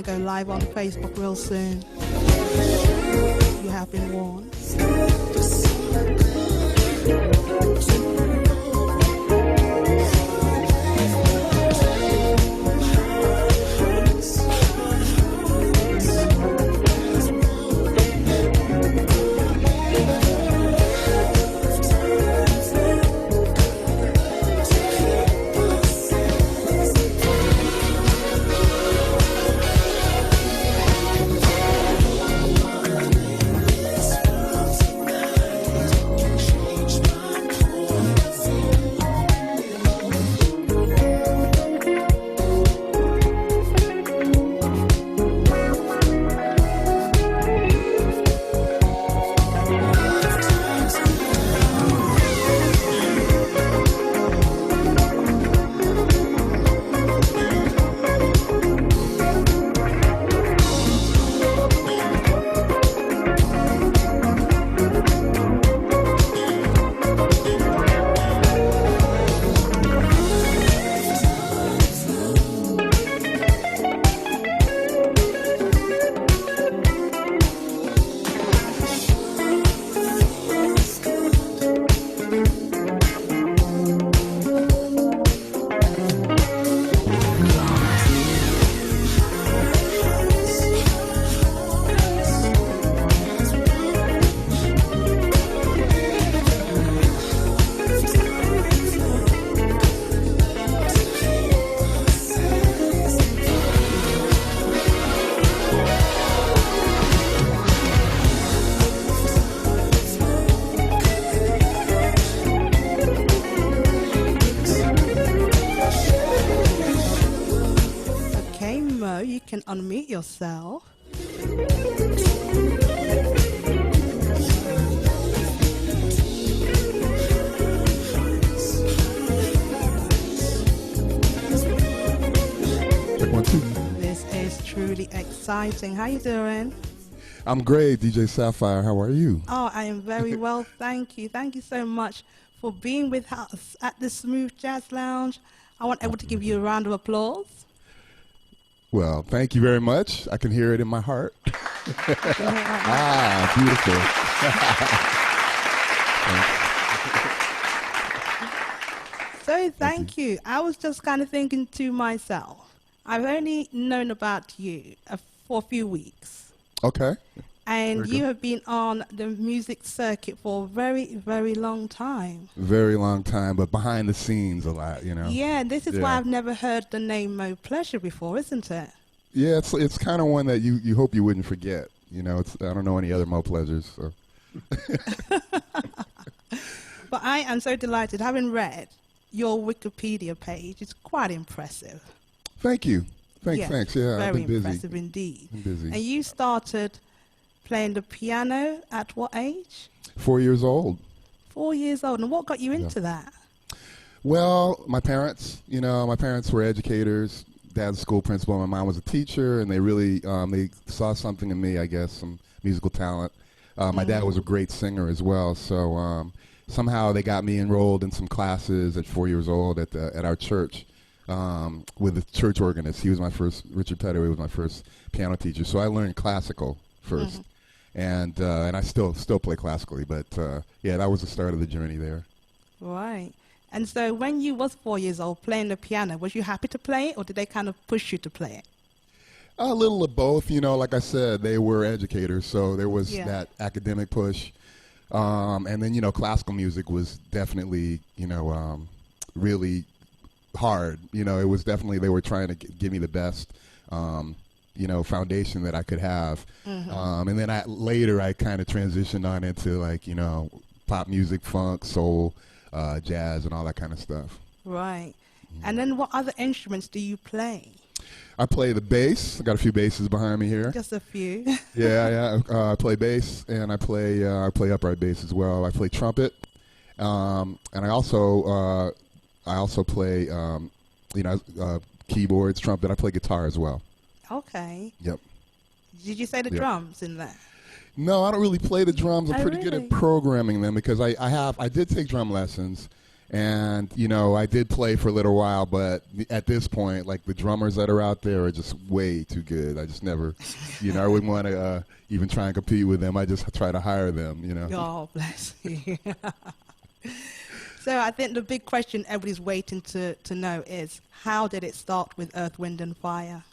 to go live on Facebook real soon. You have been warned. You can unmute yourself. This is truly exciting. How you doing? I'm great, DJ Sapphire. How are you? Oh, I am very well, thank you. Thank you so much for being with us at the Smooth Jazz Lounge. I want everyone to give you a round of applause. Well, thank you very much. I can hear it in my heart. Beautiful. So thank you. I was just kind of thinking to myself, I've only known about you for a few weeks. Okay. And you have been on the music circuit for a very, very long time. Very long time, but behind the scenes a lot, you know. Yeah, this is why I've never heard the name Mo Pleasure before, isn't it? Yeah, it's kind of one that you hope you wouldn't forget. You know, I don't know any other Mo Pleasures. So. But I am so delighted. Having read your Wikipedia page, it's quite impressive. Thank you. Thanks. Yeah, very I've been busy. Impressive indeed. Been busy. And you started playing the piano at what age? 4 years old. 4 years old. And what got you into that? Well, my parents were educators. Dad's a school principal. My mom was a teacher, and they really they saw something in me, I guess, some musical talent. My dad was a great singer as well, so somehow they got me enrolled in some classes at 4 years old at our church with the church organist. Richard Petterway was my first piano teacher, so I learned classical first. And I still play classically, but that was the start of the journey there. Right. And so when you was 4 years old playing the piano, was you happy to play it, or did they kind of push you to play it? A little of both. You know, like I said, they were educators, so there was that academic push. And then, classical music was definitely, really hard. It was definitely, they were trying to give me the best foundation that I could have. And then later I kind of transitioned on into pop music, funk, soul, jazz, and all that kind of stuff. Right. And then what other instruments do you play? I play the bass. I got a few basses behind me here. Just a few. I play bass, and I play upright bass as well. I play trumpet, and I also play keyboards, trumpet. I play guitar as well. Okay. Yep. Did you say the drums in there? No, I don't really play the drums. I'm pretty good at programming them because I did take drum lessons, And, you know, I did play for a little while, but at this point, like, the drummers that are out there are just way too good. I just never, you know, I wouldn't want to even try and compete with them. I just try to hire them, you know. Oh, bless you. So I think the big question everybody's waiting to know is, how did it start with Earth, Wind and Fire?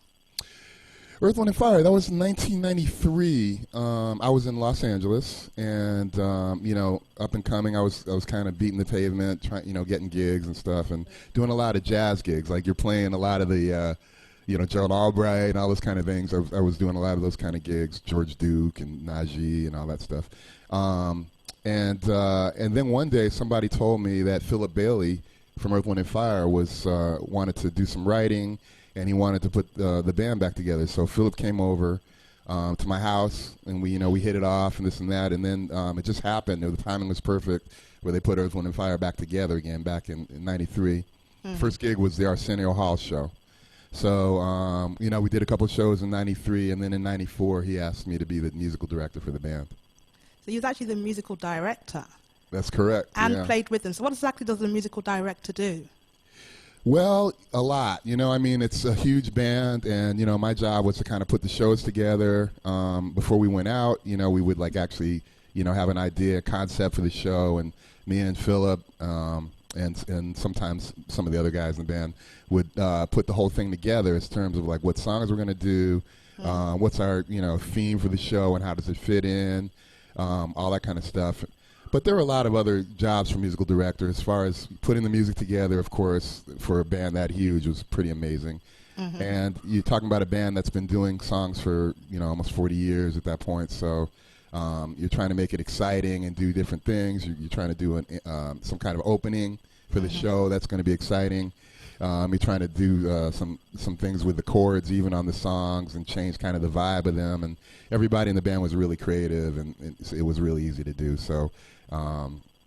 Earth, Wind, and Fire, that was 1993. I was in Los Angeles, and, you know, up and coming, I was kind of beating the pavement, trying, you know, getting gigs and stuff, and doing a lot of jazz gigs. Like, you're playing a lot of the, you know, Gerald Albright and all those kind of things. I was doing a lot of those kind of gigs, George Duke and Najee and all that stuff. And then one day, somebody told me that Philip Bailey from Earth, Wind, and Fire wanted to do some writing, and he wanted to put the band back together. So Philip came over to my house, and we hit it off and this and that. And then it just happened. The timing was perfect, where they put Earth, Wind, and Fire back together again back in '93. First gig was the Arsenio Hall show. So you know, we did a couple of shows in '93, and then in '94 he asked me to be the musical director for the band. So he was actually the musical director. That's correct. And played with them. So what exactly does the musical director do? Well, a lot. You know, I mean, it's a huge band, and, you know, my job was to kind of put the shows together. Before we went out, you know, we would, like, actually, you know, have an idea, concept for the show, and me and Philip and sometimes some of the other guys in the band would put the whole thing together in terms of, like, what songs we're going to do, what's our, you know, theme for the show, and how does it fit in, all that kind of stuff. But there are a lot of other jobs for musical director. As far as putting the music together, of course, for a band that huge was pretty amazing. And you're talking about a band that's been doing songs for, you know, almost 40 years at that point. So you're trying to make it exciting and do different things. You're trying to do some kind of opening for the show that's going to be exciting. You're trying to do some things with the chords, even on the songs, and change kind of the vibe of them. And everybody in the band was really creative, and it was really easy to do. So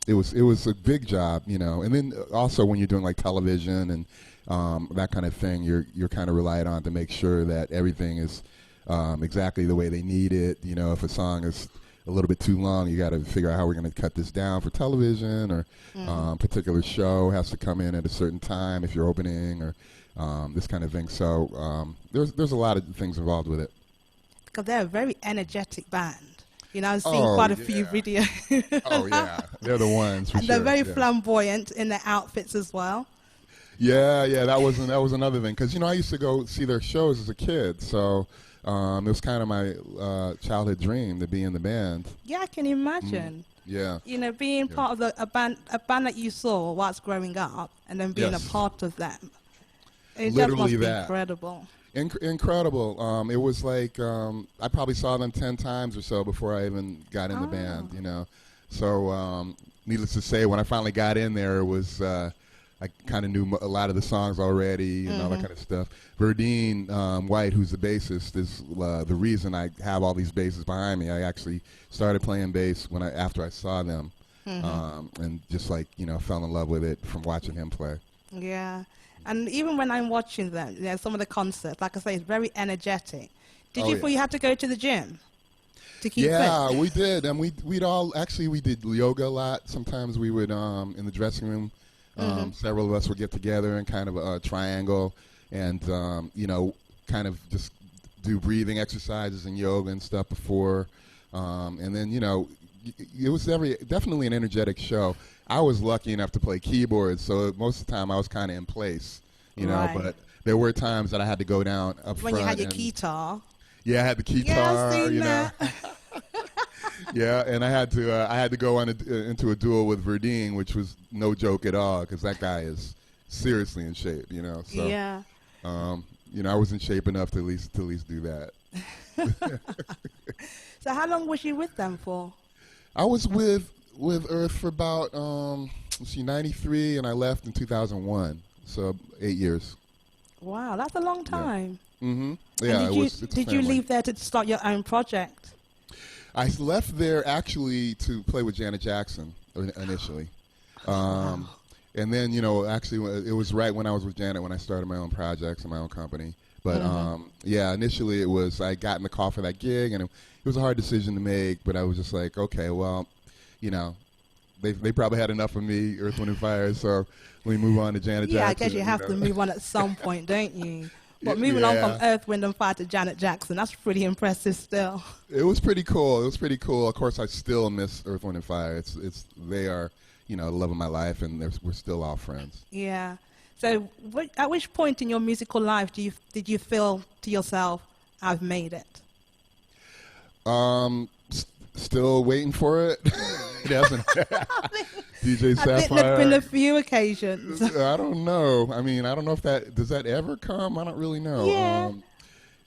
it was a big job, you know. And then also when you're doing like television and that kind of thing, you're kind of relied on to make sure that everything is exactly the way they need it. You know, if a song is a little bit too long, you got to figure out how we're going to cut this down for television, or particular show has to come in at a certain time if you're opening, or this kind of thing. So there's a lot of things involved with it. Because they're a very energetic band. You know, I've seen quite a few videos. Oh, yeah. They're the ones, for and sure. they're very flamboyant in their outfits as well. Yeah, that was another thing. Because, you know, I used to go see their shows as a kid. So it was kind of my childhood dream to be in the band. Yeah, I can imagine. Yeah. You know, being part of a band that you saw whilst growing up, and then being a part of them. It Literally just must be that. incredible. Incredible. It was like I probably saw them 10 times or so before I even got in the band, you know. So needless to say, when I finally got in there, it was I kind of knew a lot of the songs already and all that kind of stuff. Verdine White, who's the bassist, is the reason I have all these basses behind me. I actually started playing bass after I saw them, and just, like, you know, fell in love with it from watching him play. Yeah. And even when I'm watching them, you know, some of the concerts, like I say, it's very energetic. Did you feel you had to go to the gym to keep fit? Yeah, we did. And we did yoga a lot. Sometimes we would, in the dressing room, several of us would get together in kind of a triangle and, you know, kind of just do breathing exercises and yoga and stuff before. And then, you know, it was definitely an energetic show. I was lucky enough to play keyboards, so most of the time I was kind of in place, you know. But there were times that I had to go down up front. When you had your guitar. Yeah, I had the guitar. Yeah, I've seen that. Yeah, and I had to go into a duel with Verdine, which was no joke at all, because that guy is seriously in shape, you know. So, yeah. You know, I was in shape enough to at least do that. So how long was you with them for? I was with Earth for about 93, and I left in 2001, so 8 years. Wow, that's a long time. Yeah. Yeah. Did you leave there to start your own project? I left there actually to play with Janet Jackson initially, and then, you know, actually it was right when I was with Janet when I started my own projects and my own company. But yeah, initially I got in the call for that gig, and it was a hard decision to make, but I was just like, okay, well, you know, they probably had enough of me, Earth, Wind and Fire. So we move on to Janet Yeah, I Jackson. guess you have to move on at some point, don't you? But Yeah. moving on from Earth, Wind and Fire to Janet Jackson, that's pretty impressive still. It was pretty cool. It was pretty cool. Of course, I still miss Earth, Wind and Fire. They are, the love of my life, and we're still all friends. Yeah. So at which point in your musical life did you feel to yourself, I've made it? Still waiting for it. It hasn't. DJ Sapphire. I think there've been a few occasions. I don't know. I mean, I don't know if does that ever come? I don't really know. Yeah.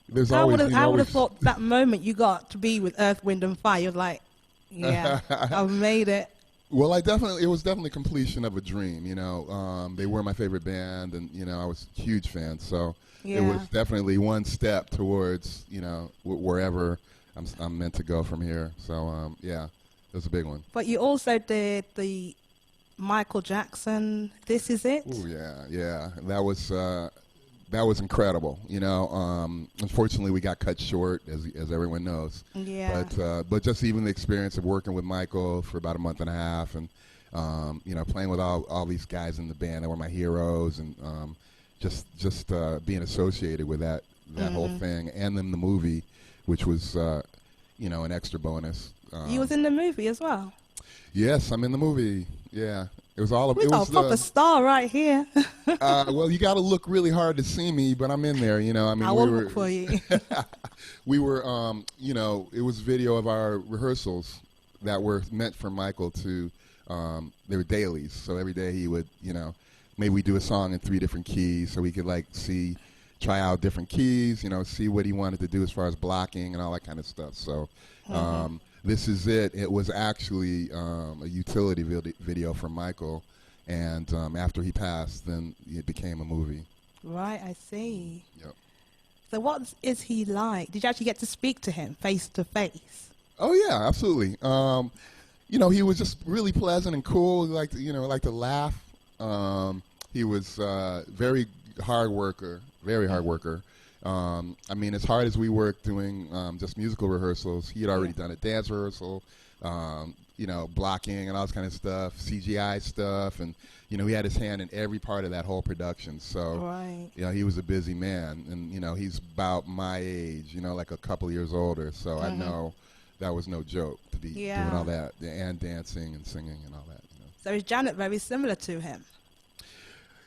There's I always. would have thought that moment you got to be with Earth, Wind and Fire, you're like, yeah, I've made it. Well, it was definitely completion of a dream. They were my favorite band, and I was a huge fan. So Yeah. it was definitely one step towards wherever I'm meant to go from here. So yeah, it was a big one. But you also did the Michael Jackson, This Is It? Oh yeah. That was incredible. Unfortunately, we got cut short, as everyone knows. Yeah. But just even the experience of working with Michael for about a month and a half, and playing with all these guys in the band that were my heroes, and just being associated with that whole thing, and then the movie, which was an extra bonus. You was in the movie as well. Yes, I'm in the movie. Yeah, it was all. We got a proper star right here. Well, you got to look really hard to see me, but I'm in there. I mean, I will look for you. We were, it was video of our rehearsals that were meant for Michael to. They were dailies, so every day he would, maybe we do a song in 3 different keys, so we could try out different keys, see what he wanted to do as far as blocking and all that kind of stuff. So. This Is It. It was actually a utility video for Michael, and after he passed, then it became a movie. Right, I see. Yep. So what is he like? Did you actually get to speak to him face to face? Oh yeah, absolutely. He was just really pleasant and cool. He liked to laugh. He was very hard worker. I mean, as hard as we worked doing just musical rehearsals, he had already done a dance rehearsal, blocking and all this kind of stuff, CGI stuff, and he had his hand in every part of that whole production. So, right. He was a busy man, and he's about my age, like a couple years older. So I know that was no joke to be doing all that and dancing and singing and all that. So is Janet very similar to him?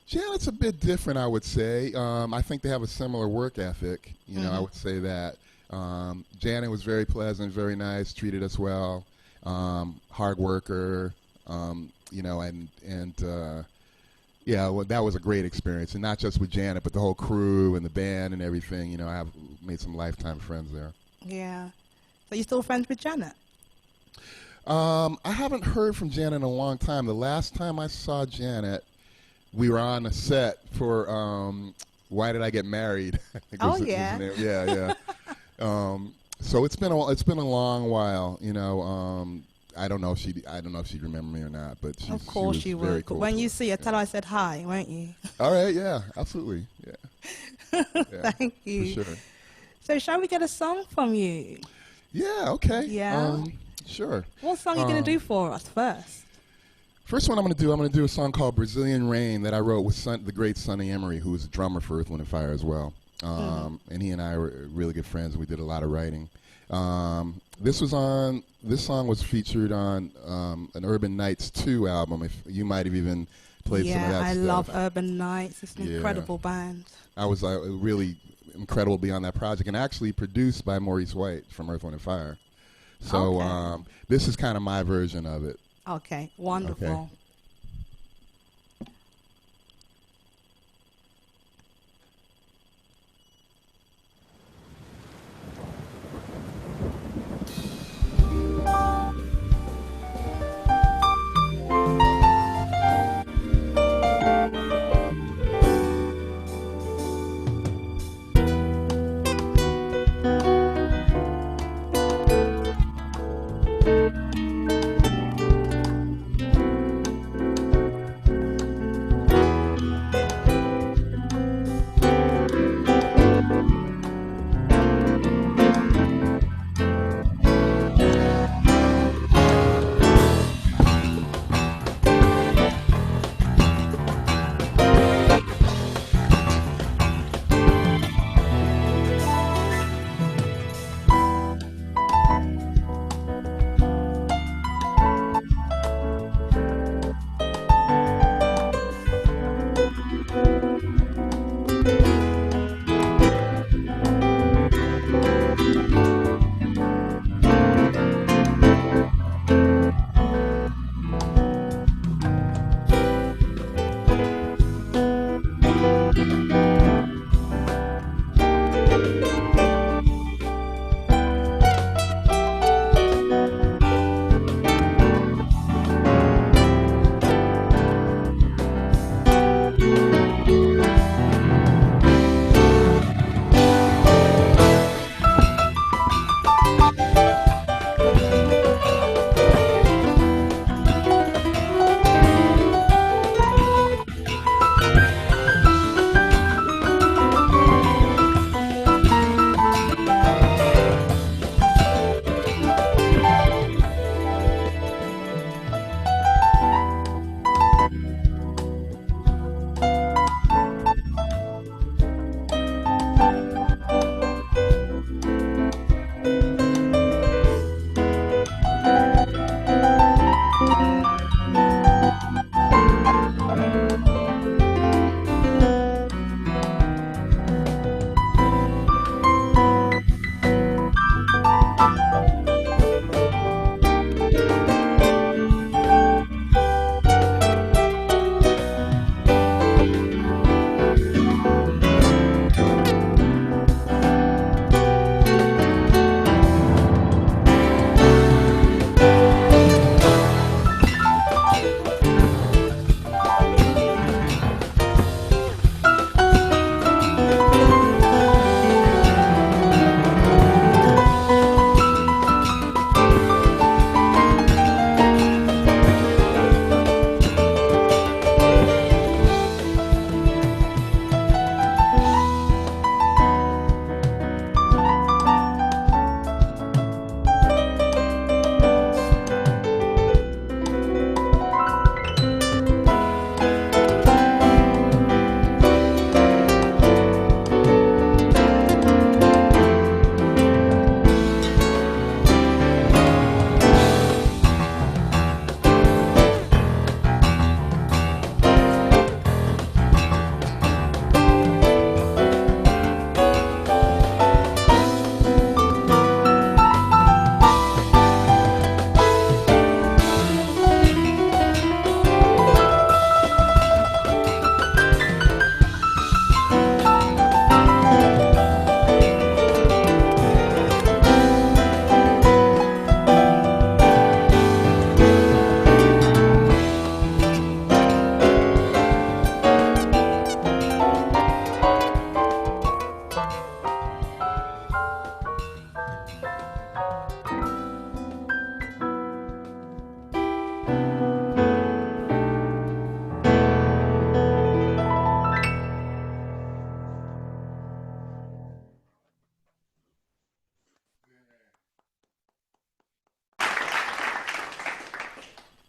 Janet's a bit different, I would say. I think they have a similar work ethic. I would say that. Janet was very pleasant, very nice, treated us well, hard worker, that was a great experience. And not just with Janet, but the whole crew and the band and everything. I have made some lifetime friends there. Yeah. So you still friends with Janet? I haven't heard from Janet in a long time. The last time I saw Janet, we were on a set for Why Did I Get Married? I think was his name. Yeah. So it's been a long while. I don't know if she'd remember me or not, but of course she would. Cool when you see her, tell her I said hi, won't you? All right. Yeah. Absolutely. Yeah. Thank you. For sure. So shall we get a song from you? Yeah. Okay. Yeah. Sure. What song are you going to do for us first? First one I'm going to do a song called Brazilian Rain that I wrote with the great Sonny Emery, who was a drummer for Earth, Wind and Fire as well. And he and I were really good friends, and we did a lot of writing. This song was featured on an Urban Nights 2 album. If you might have even played some of that stuff. Yeah, I love Urban Nights. It's an incredible band. I was really incredible to be on that project, and actually produced by Maurice White from Earth, Wind and Fire. So this is kind of my version of it. Okay, wonderful. Okay.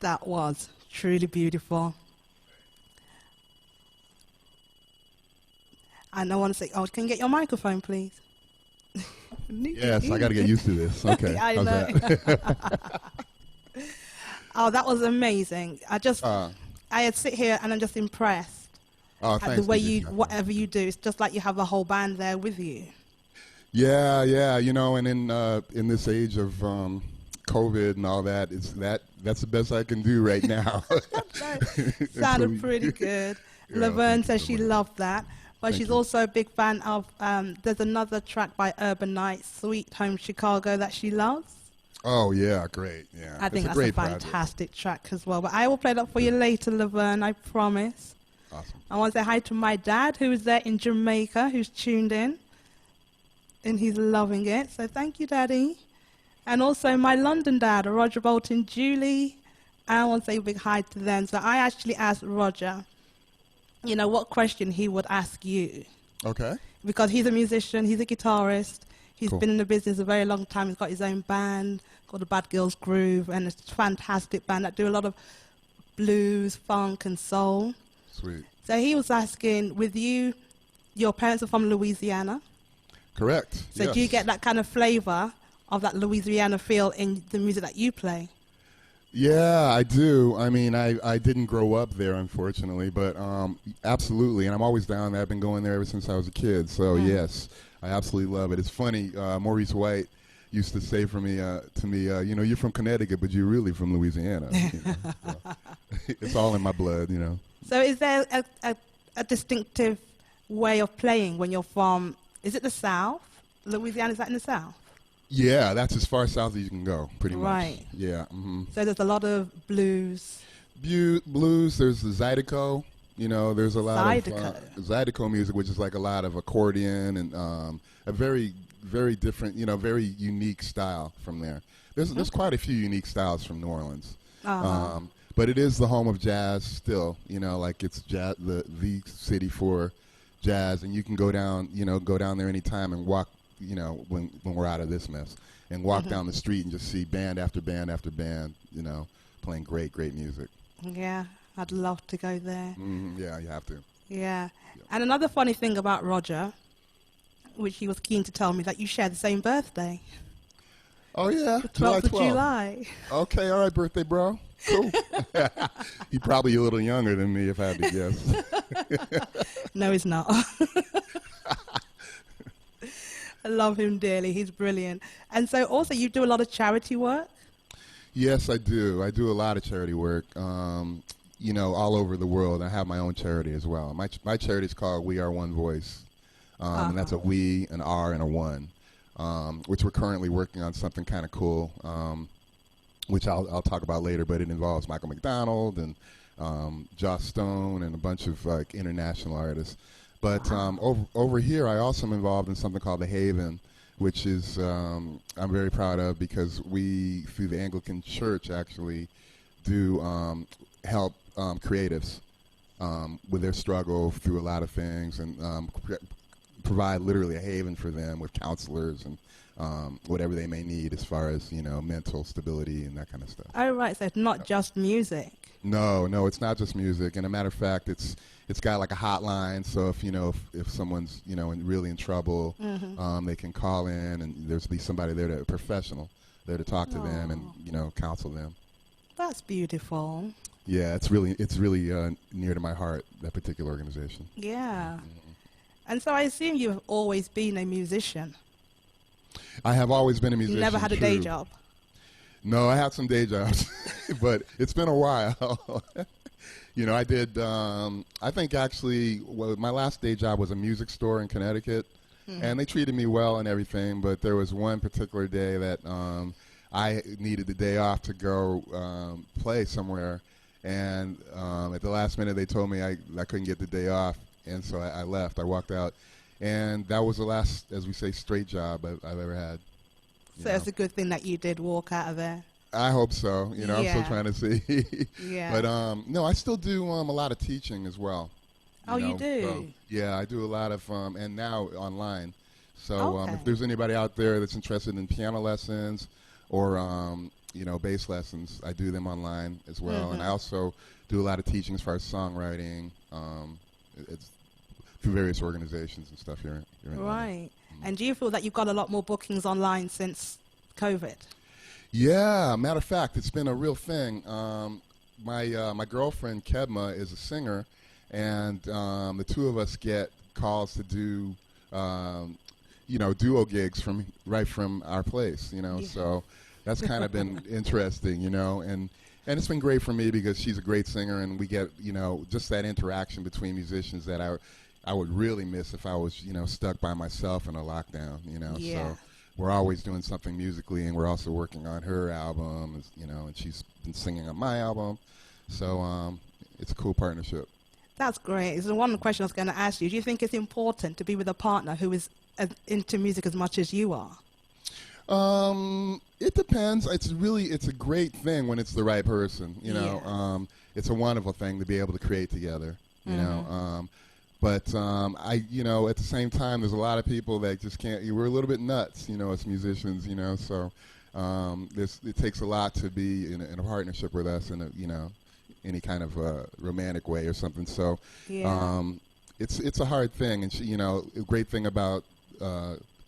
That was truly beautiful. And I want to say, oh, can you get your microphone, please? Yes, I got to get used to this. Okay, I how's know. that? Oh, that was amazing. uh, I sit here and I'm just impressed at the thanks, way DJ you, Scott. whatever you do, it's just like you have a whole band there with you. Yeah, yeah, you know, and in this age of COVID and all that, that's the best I can do right now. Sounded pretty good. Yeah, Laverne thank you says so she much. loved that. But Thank she's you. also a big fan of, there's another track by Urban Knights, Sweet Home Chicago, that she loves. Oh yeah, great. Yeah, I it's think a that's a great project. fantastic track as well. But I will play that for you later, Laverne, I promise. Awesome. I want to say hi to my dad, who is there in Jamaica, who's tuned in. And he's loving it. So thank you, Daddy. And also my London dad, Roger Bolton, Julie. I want to say a big hi to them. So I actually asked Roger, you know, what question he would ask you. Okay. Because he's a musician, he's a guitarist. He's Cool. been in the business a very long time. He's got his own band called the Bad Girls Groove. And it's a fantastic band that do a lot of blues, funk, and soul. Sweet. So he was asking, with you, your parents are from Louisiana. Correct. So yes. do you get that kind of flavor of that Louisiana feel in the music that you play? Yeah, I do. I mean, I didn't grow up there, unfortunately, but absolutely. And I'm always down there. I've been going there ever since I was a kid. So, yes, I absolutely love it. It's funny. Maurice White used to say to me, you know, you're from Connecticut, but you're really from Louisiana. You know? So, it's all in my blood, you know. So is there a distinctive way of playing when you're from, is it the South? Louisiana, is that in the South? Yeah, that's as far south as you can go, pretty much. Right. Yeah. Mm-hmm. So there's a lot of blues. Blues, there's the Zydeco. You know, there's a lot Zydeco. of Zydeco music, which is like a lot of accordion and a very, very different, you know, very unique style from there. There's quite a few unique styles from New Orleans. Uh-huh. But it is the home of jazz still, you know, like it's jazz, the city for jazz, and you can go down there anytime and walk, you know, when we're out of this mess, and walk down the street and just see band after band after band, you know, playing great music. Yeah, I'd love to go there. Yeah, you have to. Yeah. And another funny thing about Roger, which he was keen to tell me, that you share the same birthday. Oh yeah, The 12th July of 12th. July. Okay, all right, birthday bro. Cool. He's probably a little younger than me, if I had to guess. No, he's not. I love him dearly. He's brilliant. And so also you do a lot of charity work? Yes, I do. I do a lot of charity work, you know, all over the world. I have my own charity as well. My charity is called We Are One Voice, and that's a we, an R, and a one, which we're currently working on something kind of cool, which I'll talk about later, but it involves Michael McDonald and Joss Stone and a bunch of like international artists. But over here, I also am involved in something called The Haven, which is I'm very proud of, because we, through the Anglican Church, actually do help creatives with their struggle through a lot of things, and provide literally a haven for them with counselors and whatever they may need as far as, you know, mental stability and that kind of stuff. Oh, right. So it's not just music. No, it's not just music. And a matter of fact, it's got like a hotline. So if, you know, if someone's, you know, really in trouble, they can call in, and there's be somebody there, a professional there to talk to them and, you know, counsel them. That's beautiful. Yeah, it's really near to my heart, that particular organization. Yeah. And so I assume you've always been a musician. I have always been a musician. You never had a day job. No, I had some day jobs, but it's been a while. You know, I did, I think actually, my last day job was a music store in Connecticut, and they treated me well and everything, but there was one particular day that I needed the day off to go play somewhere, and at the last minute they told me I couldn't get the day off, and so I left. I walked out, and that was the last, as we say, straight job I've ever had. So it's a good thing that you did walk out of there. I hope so. You know, I'm still trying to see. Yeah. But no, I still do a lot of teaching as well. You do? So, yeah, I do a lot of, and now online. So Okay. if there's anybody out there that's interested in piano lessons or bass lessons. I do them online as well, and I Mm-hmm. also do a lot of teaching as far as songwriting. It's through various organizations and stuff here in London. Right. And do you feel that you've got a lot more bookings online since COVID? Yeah, matter of fact, it's been a real thing. My girlfriend Kedma is a singer, and the two of us get calls to do duo gigs right from our place. Yeah. So that's kind of been interesting. And it's been great for me because she's a great singer, and we get just that interaction between musicians that I would really miss if I was stuck by myself in a lockdown. Yeah. So we're always doing something musically, and we're also working on her album, and she's been singing on my album. So it's a cool partnership. That's great. It's one question I was going to ask you. Do you think it's important to be with a partner who is into music as much as you are? It depends. It's a great thing when it's the right person. Yeah. It's a wonderful thing to be able to create together. But at the same time, there's a lot of people that just can't. We're a little bit nuts, as musicians. So it takes a lot to be in a partnership with us in any kind of romantic way or something. So Yeah. it's a hard thing, and the great thing about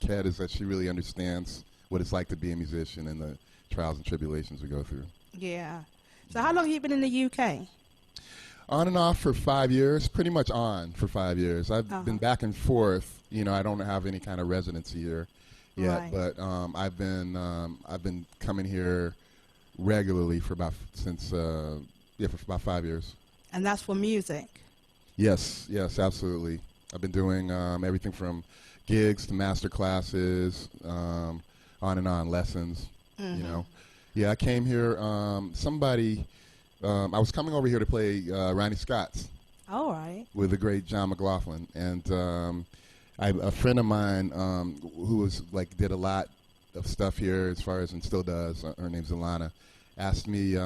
Kat is that she really understands what it's like to be a musician and the trials and tribulations we go through. Yeah. So how long have you been in the UK? On and off for 5 years, pretty much on for 5 years. I've been back and forth. I don't have any kind of residency here yet, Right. but I've been coming here regularly for about 5 years. And that's for music? Yes, absolutely. I've been doing everything from gigs to master classes, on and on, lessons. Mm-hmm. Yeah, I came here. I was coming over here to play Ronnie Scott's All right. with the great John McLaughlin, and a friend of mine who did a lot of stuff here as far as and still does. Her name's Ilana. Asked me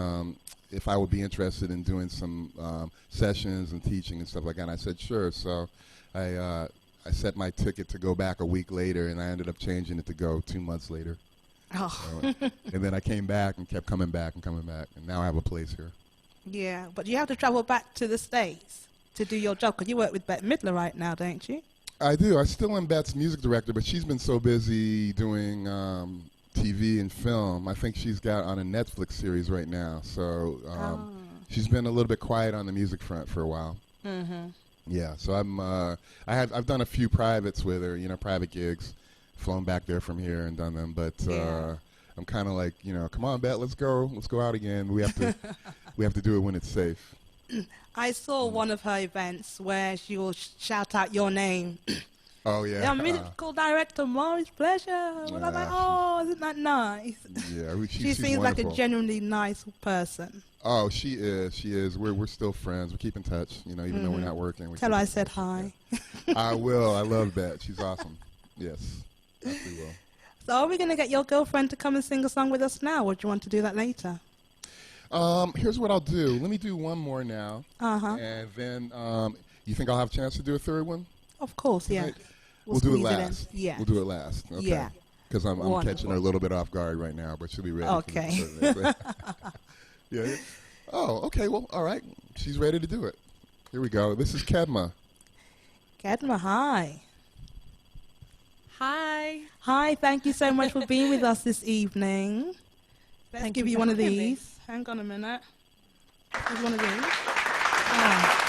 if I would be interested in doing some sessions and teaching and stuff like that. And I said sure. So I set my ticket to go back a week later, and I ended up changing it to go 2 months later. Oh. And then I came back and kept coming back, and now I have a place here. Yeah, but you have to travel back to the States to do your job, because you work with Bette Midler right now, don't you? I do. I still am Bette's music director, but she's been so busy doing TV and film. I think she's got on a Netflix series right now, so she's been a little bit quiet on the music front for a while. Mm-hmm. Yeah, so I've done a few privates with her, private gigs, flown back there from here and done them, but I'm kind of like, come on, Bet, let's go out again. We have to do it when it's safe. I saw one of her events where she will shout out your name. Oh yeah. Yeah, musical director Maurice Pleasure. And I was like, oh, isn't that nice? Yeah, She she's seems wonderful. like a genuinely nice person. Oh, she is. We're still friends. We keep in touch, even though we're not working. We Tell keep her in I said touch. hi. Yeah. I will. I love that. She's awesome. Yes, we will. So are we going to get your girlfriend to come and sing a song with us now, or do you want to do that later? Here's what I'll do. Let me do one more now, Uh-huh. and then you think I'll have a chance to do a third one? Of course, yeah. Right. We'll do it squeeze in. last. Yeah. We'll do it last. Okay. Yeah. Because I'm Wonderful. catching her a little bit off guard right now, but she'll be ready. Okay. For the yeah. Oh, okay. Well, all right. She's ready to do it. Here we go. This is Kedma. Kedma, hi. Hi. Hi, thank you so much for being with us this evening. Let's Thank give you you for one of having me. these. Hang on a minute. Here's one of these. Ah.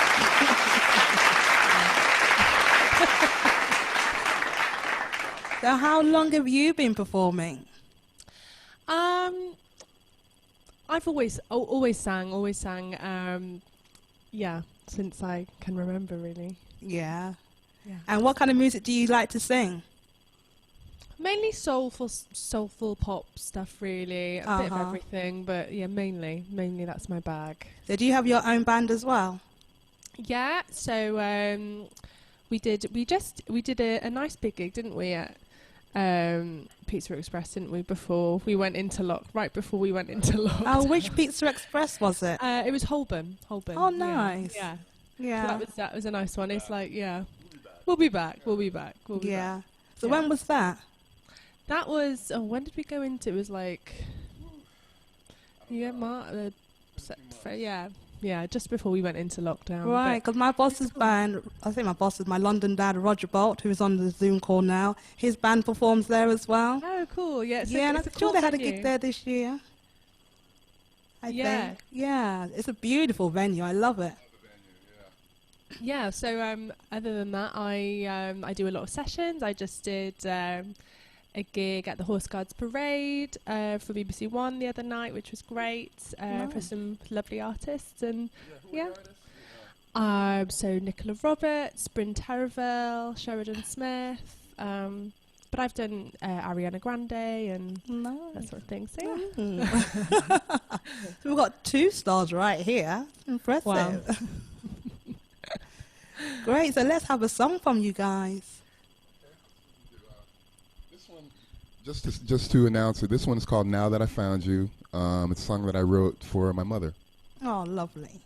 So how long have you been performing? I've always sang. Yeah, since I can remember, really. Yeah. Yeah. And what kind of music do you like to sing? Mainly soulful pop stuff, really. A bit of Uh-huh. everything, but yeah, mainly that's my bag. So do you have your own band as well? Yeah. So we did a nice big gig, didn't we? At Pizza Express, didn't we? Before we went into right before we went into lockdown. Oh, which Pizza Express was it? It was Holborn. Oh, yeah, nice. Yeah. Yeah. So that was a nice one. It's like, yeah, we'll be back. We'll be back. Yeah. So Yeah. when was that? That was, when did we go into? It was like Yeah, yeah, just before we went into lockdown. Right, because my boss's band, I think my boss is my London dad, Roger Bolt, who's on the Zoom call now. His band performs there as well. Oh, cool. Yeah, Yeah, and I'm sure they had a gig there this year. I Yeah. think. Yeah, it's a beautiful venue. I love it. Yeah, so other than that, I do a lot of sessions. I just did a gig at the Horse Guards Parade for BBC One the other night, which was great for some lovely artists. And so Nicola Roberts, Bryn Terraville, Sheridan Smith. But I've done Ariana Grande and that sort of thing. So yeah. So we've got 2 stars right here. Impressive. Wow. Great. So let's have a song from you guys. This one, just to announce it, this one is called "Now That I Found You." It's a song that I wrote for my mother. Oh, lovely.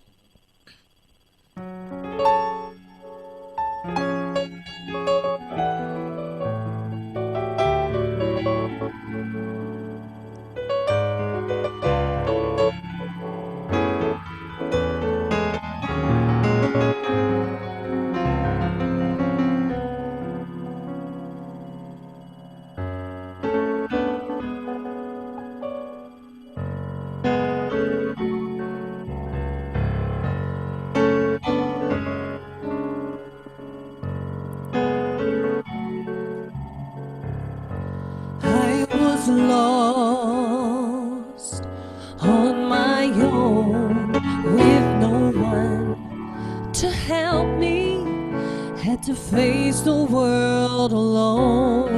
Lost on my own with no one to help me, had to face the world alone.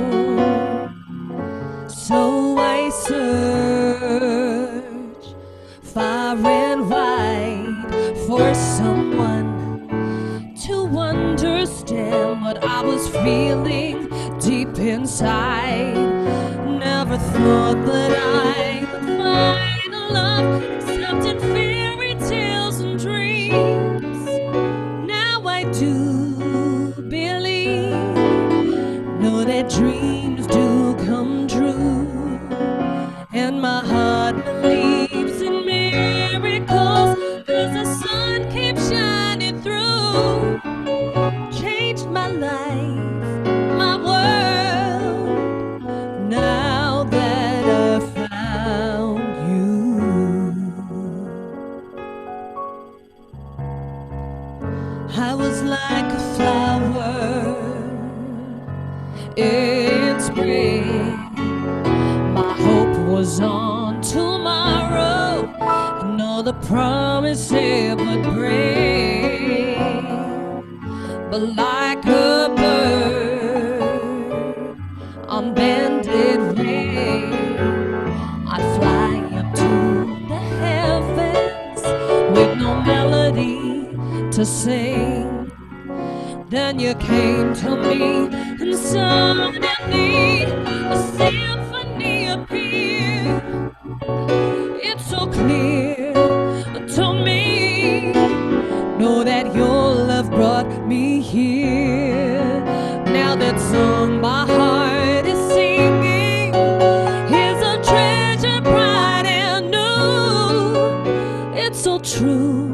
So I searched far and wide for someone to understand what I was feeling deep inside. Never thought that I would find a love except in fairy tales and dreams. Now I do believe, know that dreams do come true, and my heart believes in miracles, 'cause the sun keeps shining through. Changed my life, my world, now that I found you. I was like a flower in spring. My hope was on tomorrow, and all the promise it would bring. But like a bird on bended wing, I'd fly up to the heavens with no melody to sing. Then you came to me, and suddenly a symphony appeared. It's so clear to me, know that your love brought me here. Now that song my heart is singing is a treasure bright and new. It's so true,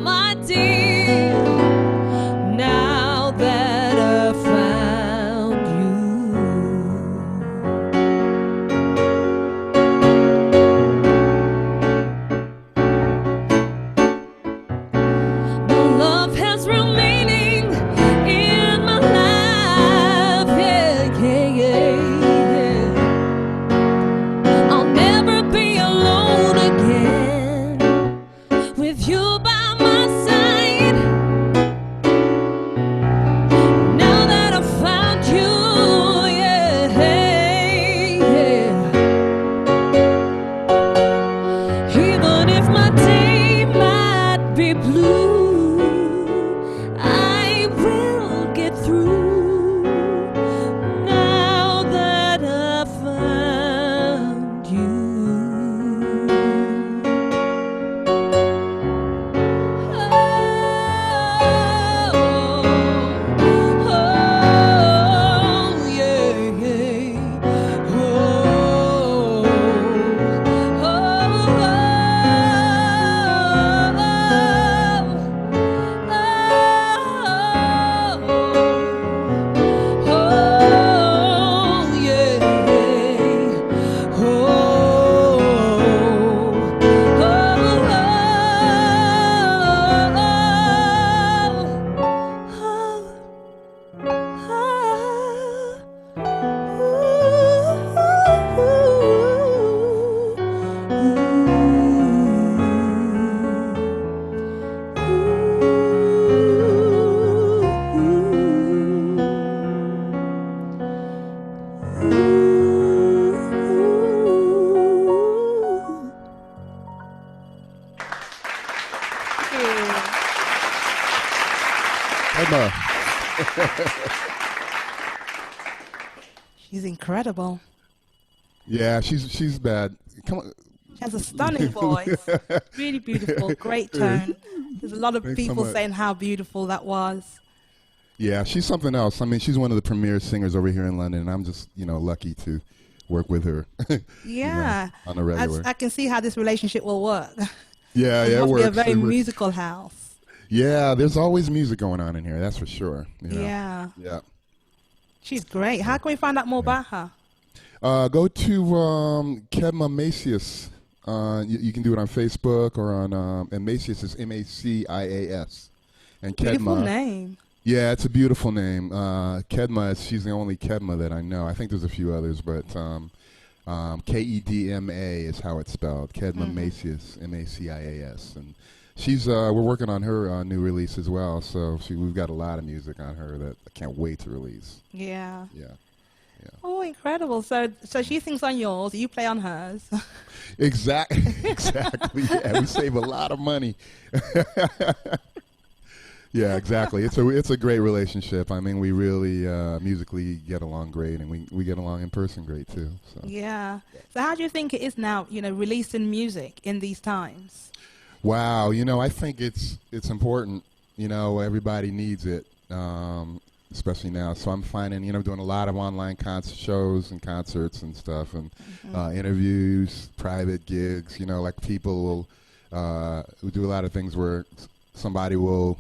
my dear, now that I found you. She's incredible. Yeah, she's bad. Come on. She has a stunning voice. Really beautiful, great tone. There's a lot of Thanks so people much. saying how beautiful that was. Yeah, she's something else. I mean, she's one of the premier singers over here in London, and I'm just, lucky to work with her. Yeah. On a regular. I can see how this relationship will work. Yeah, It it must works. be a very It works. musical house. Yeah, there's always music going on in here. That's for sure. Yeah. Yeah. She's great. How can we find out more about her? Go to Kedma Macias. You can do it on Facebook or on and Macias is Macias. And Beautiful Kedma. name. Yeah, it's a beautiful name. Kedma, she's the only Kedma that I know. I think there's a few others, but Kedma is how it's spelled. Kedma Macias, Macias, and she's we're working on her new release as well. So we've got a lot of music on her that I can't wait to release. Yeah. Yeah. Oh, incredible. So she sings on yours, you play on hers. Exactly. Yeah, we save a lot of money. Yeah, exactly. It's a great relationship. I mean, we really musically get along great, and we get along in person great too. So. Yeah. So how do you think it is now, releasing music in these times? Wow, I think it's important. Everybody needs it, especially now. So I'm finding, doing a lot of online shows and concerts and stuff, and interviews, private gigs. Like people will do a lot of things where somebody will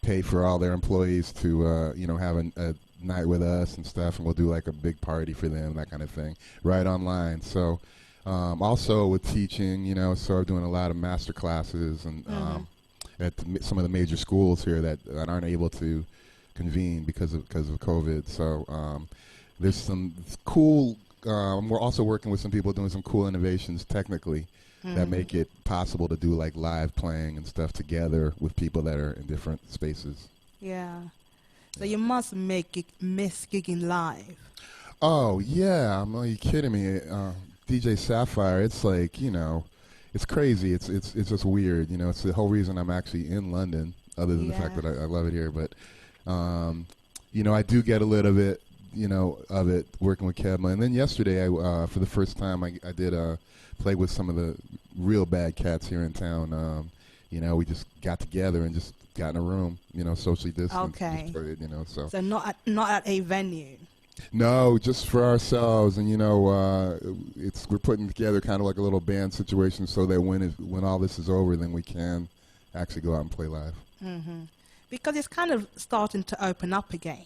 pay for all their employees to have a night with us and stuff, and we'll do like a big party for them, that kind of thing, right online. So also with teaching, so I'm doing a lot of master classes and at some of the major schools here that aren't able to convene because of COVID. So there's some cool. We're also working with some people doing some cool innovations technically that make it possible to do like live playing and stuff together with people that are in different spaces. Yeah. So you must miss gigging live. Oh yeah, are you kidding me? DJ Sapphire, it's like it's crazy. It's just weird. It's the whole reason I'm actually in London, other than the fact that I love it here. But I do get a little bit of it working with Kedma. And then yesterday, I for the first time, I did play with some of the real bad cats here in town. We just got together and just got in a room, socially distanced. Okay. Just played, So not at a venue. No, just for ourselves, and we're putting together kind of like a little band situation, so that when all this is over, then we can actually go out and play live. Because it's kind of starting to open up again.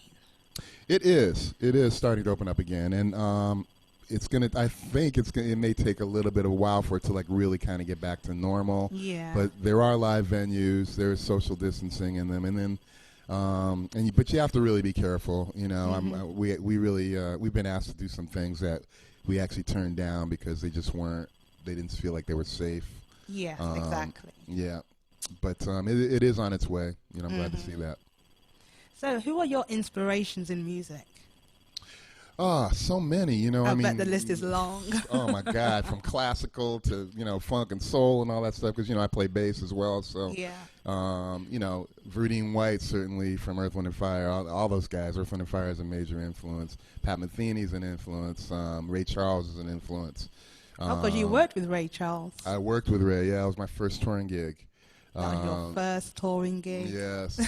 It is starting to open up again, and I think it may take a little bit of a while for it to like really kind of get back to normal. Yeah. But there are live venues, there's social distancing in them, and then. But you have to really be careful. We've been asked to do some things that we actually turned down because they didn't feel like they were safe. Yes, exactly. Yeah, but it is on its way. I'm glad to see that. So who are your inspirations in music? So many, I mean. bet the list is long. Oh my God, from classical to, funk and soul and all that stuff, because, I play bass as well, so. Yeah. Verdine White, certainly, from Earth, Wind & Fire, all those guys. Earth, Wind & Fire is a major influence. Pat Metheny's an influence. Ray Charles is an influence. Because you worked with Ray Charles. I worked with Ray, yeah. It was my first touring gig. Your first touring gig. Yes,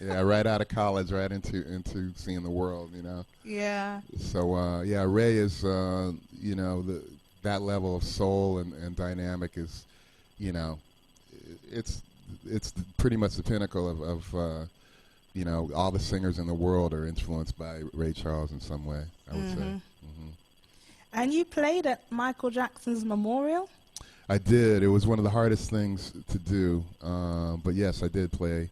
yeah. Right out of college, right into seeing the world, Yeah. So, Ray is, that level of soul and dynamic is, it's pretty much the pinnacle of all the singers in the world are influenced by Ray Charles in some way, I would say. And you played at Michael Jackson's memorial? I did. It was one of the hardest things to do, but yes, I did play.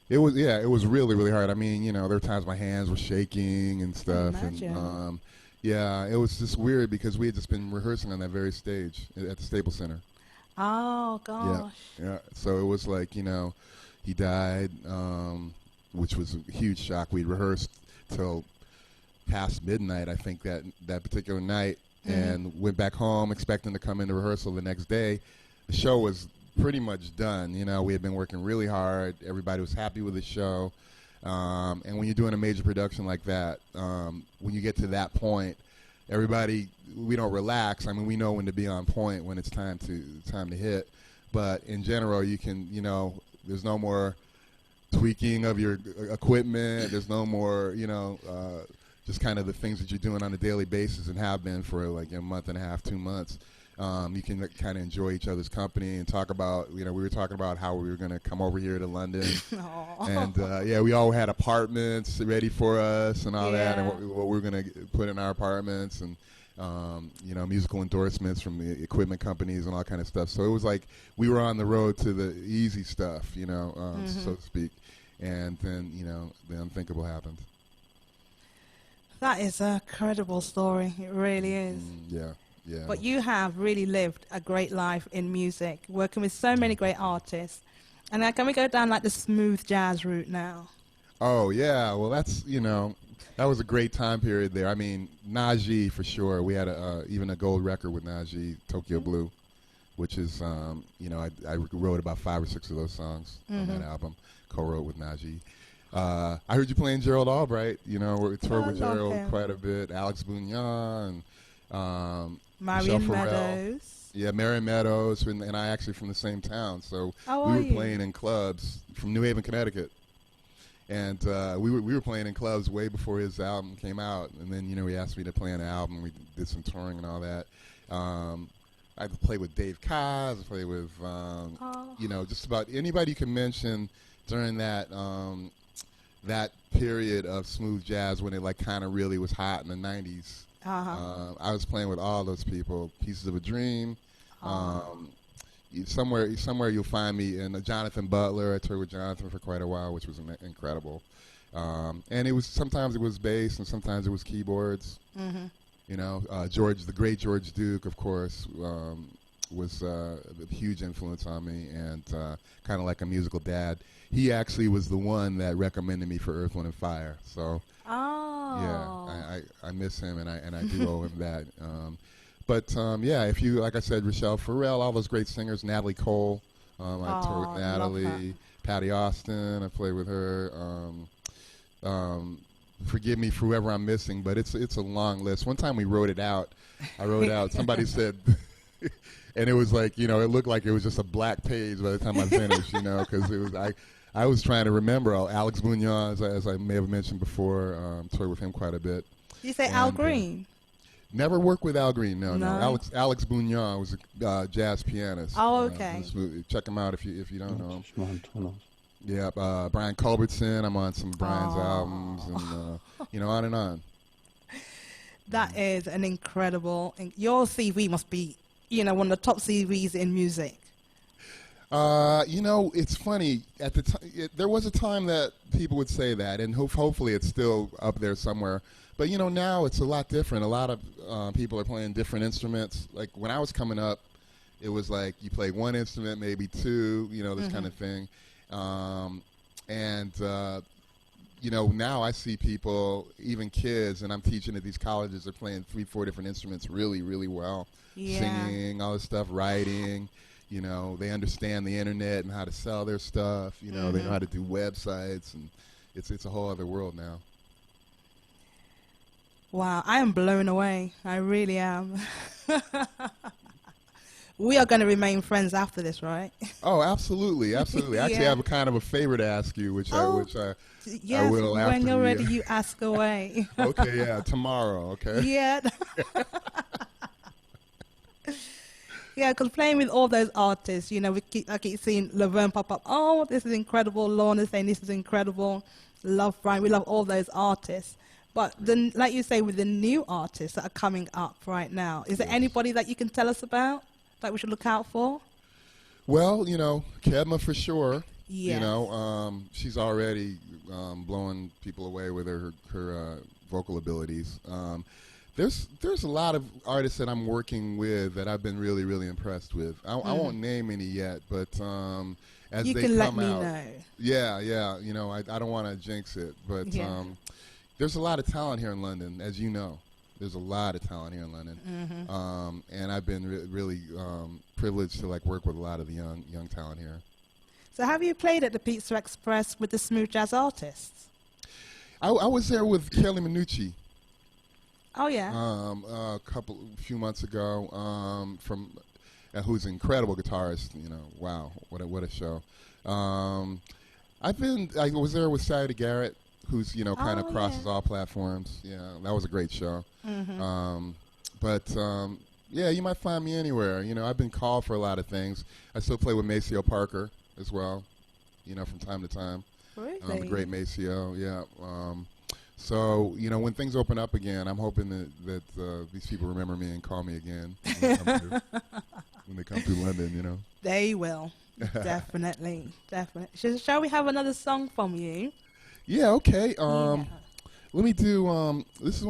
It was really, really hard. I mean, there were times my hands were shaking and stuff. And it was just weird because we had just been rehearsing on that very stage at the Staples Center. Oh, gosh. Yeah. So it was like, he died, which was a huge shock. We rehearsed till past midnight, I think, that particular night, and went back home expecting to come into rehearsal the next day. The show was pretty much done. We had been working really hard. Everybody was happy with the show. And when you're doing a major production like that, when you get to that point, everybody, we don't relax. I mean, we know when to be on point, when it's time to hit. But in general, you can, there's no more tweaking of your equipment. There's no more, just kind of the things that you're doing on a daily basis and have been for like a month and a half, 2 months. You can kind of enjoy each other's company and talk about, we were talking about how we were going to come over here to London. And, we all had apartments ready for us and all that, and what we were going to put in our apartments, and, musical endorsements from the equipment companies and all kind of stuff. So it was like we were on the road to the easy stuff, so to speak. And then, the unthinkable happened. That is a credible story. It really is. Yeah. But you have really lived a great life in music, working with so many great artists. And now can we go down like the smooth jazz route now? Oh, yeah. Well, that's, that was a great time period there. I mean, Najee, for sure. We had even a gold record with Najee, Tokyo Blue, which is, I wrote about 5 or 6 of those songs on that album, co-wrote with Najee. I heard you playing Gerald Albright. We toured with Gerald quite a bit. Alex Bunyan and Marion Meadows. Yeah, Marion Meadows, and I actually from the same town. So we were playing in clubs from New Haven, Connecticut. And we were playing in clubs way before his album came out. And then, he asked me to play on the album. We did some touring and all that. I played with Dave Kaz. I played with, just about anybody you can mention during that that period of smooth jazz when it like kind of really was hot in the 90s. I was playing with all those people. Pieces of a Dream. Somewhere you'll find me in Jonathan Butler. I toured with Jonathan for quite a while, which was incredible. And it was sometimes it was bass and sometimes it was keyboards. The great George Duke, of course, was a huge influence on me and kind of like a musical dad. He actually was the one that recommended me for Earth, Wind & Fire. So yeah, I miss him and I do owe him that. If you, like I said, Rochelle Farrell, all those great singers, Natalie Cole, I toured with Natalie, Patty Austin, I played with her. Forgive me for whoever I'm missing, but it's a long list. One time we wrote it out. I wrote it out. Somebody said, and it was like, it looked like it was just a black page by the time I finished, because it was I was trying to remember Alex Bunyan, as I may have mentioned before, toured with him quite a bit. Did you say Al Green? Never worked with Al Green, no. Alex Bunyan was a jazz pianist. Oh, okay. Check him out if you don't know him. Yeah, Brian Culbertson. I'm on some of Brian's albums, and on and on. That is an incredible. Your CV must be, one of the top CVs in music. It's funny. At the time, there was a time that people would say that, and hopefully it's still up there somewhere. But now it's a lot different. A lot of people are playing different instruments. Like when I was coming up, it was like you played one instrument, maybe two, this kind of thing. Now I see people, even kids, and I'm teaching at these colleges, are playing 3-4 different instruments really, really well. Yeah. Singing, all this stuff, writing. They understand the internet and how to sell their stuff. They know how to do websites, and it's a whole other world now. Wow, I am blown away. I really am. We are going to remain friends after this, right? Oh, absolutely, absolutely. I actually have a kind of a favor to ask you, which I will after when you're ready, you ask away. Okay, yeah, tomorrow, okay? Yeah. Yeah, because playing with all those artists, I keep seeing Laverne pop up. Oh, this is incredible. Lorna saying this is incredible. Love Brian. We love all those artists. But then, like you say, with the new artists that are coming up right now, is there anybody that you can tell us about that we should look out for? Well, Kedma for sure. Yeah. She's already blowing people away with her vocal abilities. There's a lot of artists that I'm working with that I've been really, really impressed with. I won't name any yet, but as you they can come let me out, know. Yeah. I don't want to jinx it, but there's a lot of talent here in London, as you know. There's a lot of talent here in London, and I've been really privileged to work with a lot of the young talent here. So have you played at the Pizza Express with the smooth jazz artists? I was there with Kelly Minucci Oh yeah. a few months ago. From who's an incredible guitarist. You know, wow, what a show. I was there with Saturday Garrett, who's kind of crosses all platforms. Yeah, that was a great show. But yeah, you might find me anywhere. I've been called for a lot of things. I still play with Maceo Parker as well. From time to time. Really? The great Maceo, yeah. So, when things open up again, I'm hoping that these people remember me and call me again when they come to London, They will. Definitely. Shall we have another song from you? Yeah, okay. Yeah. Let me do, this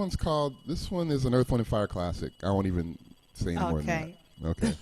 one is an Earth, Wind & Fire classic. I won't even say any more than that. Okay.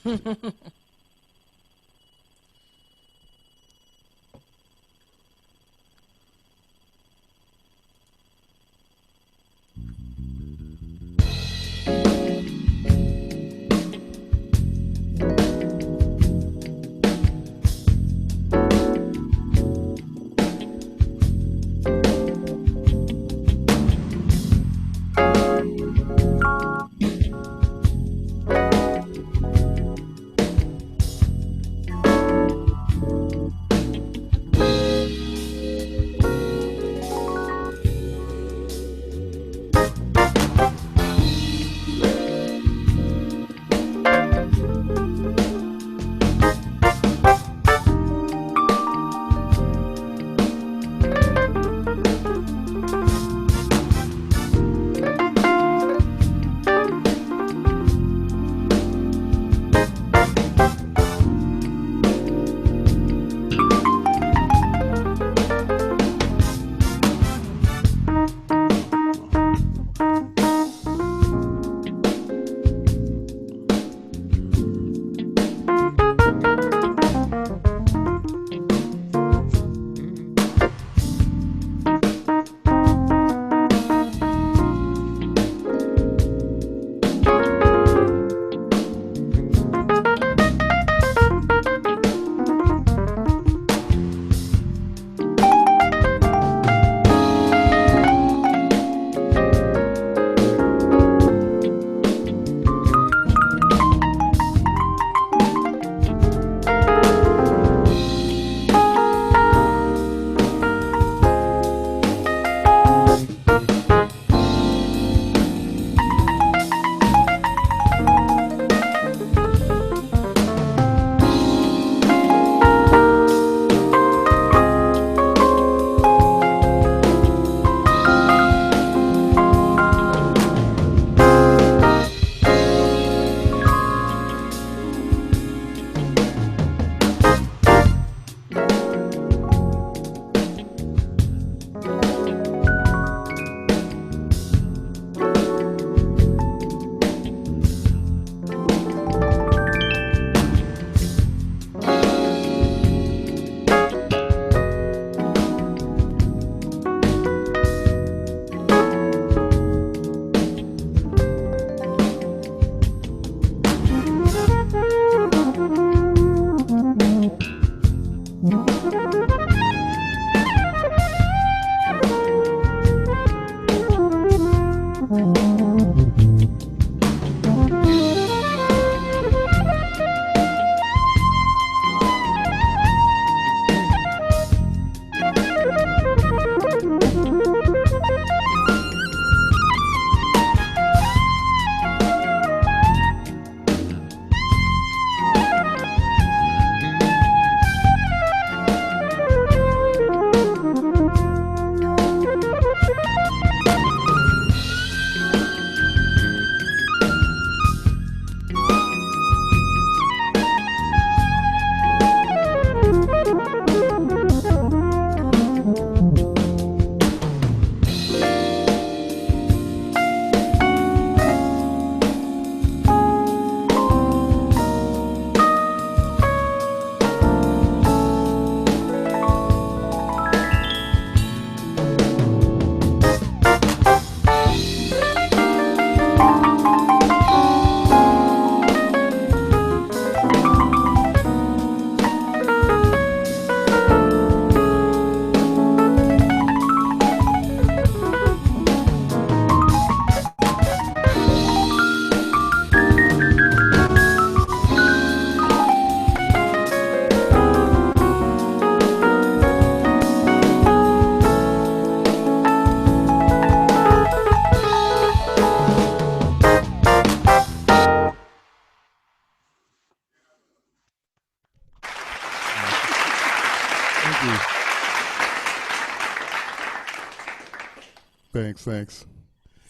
Thanks.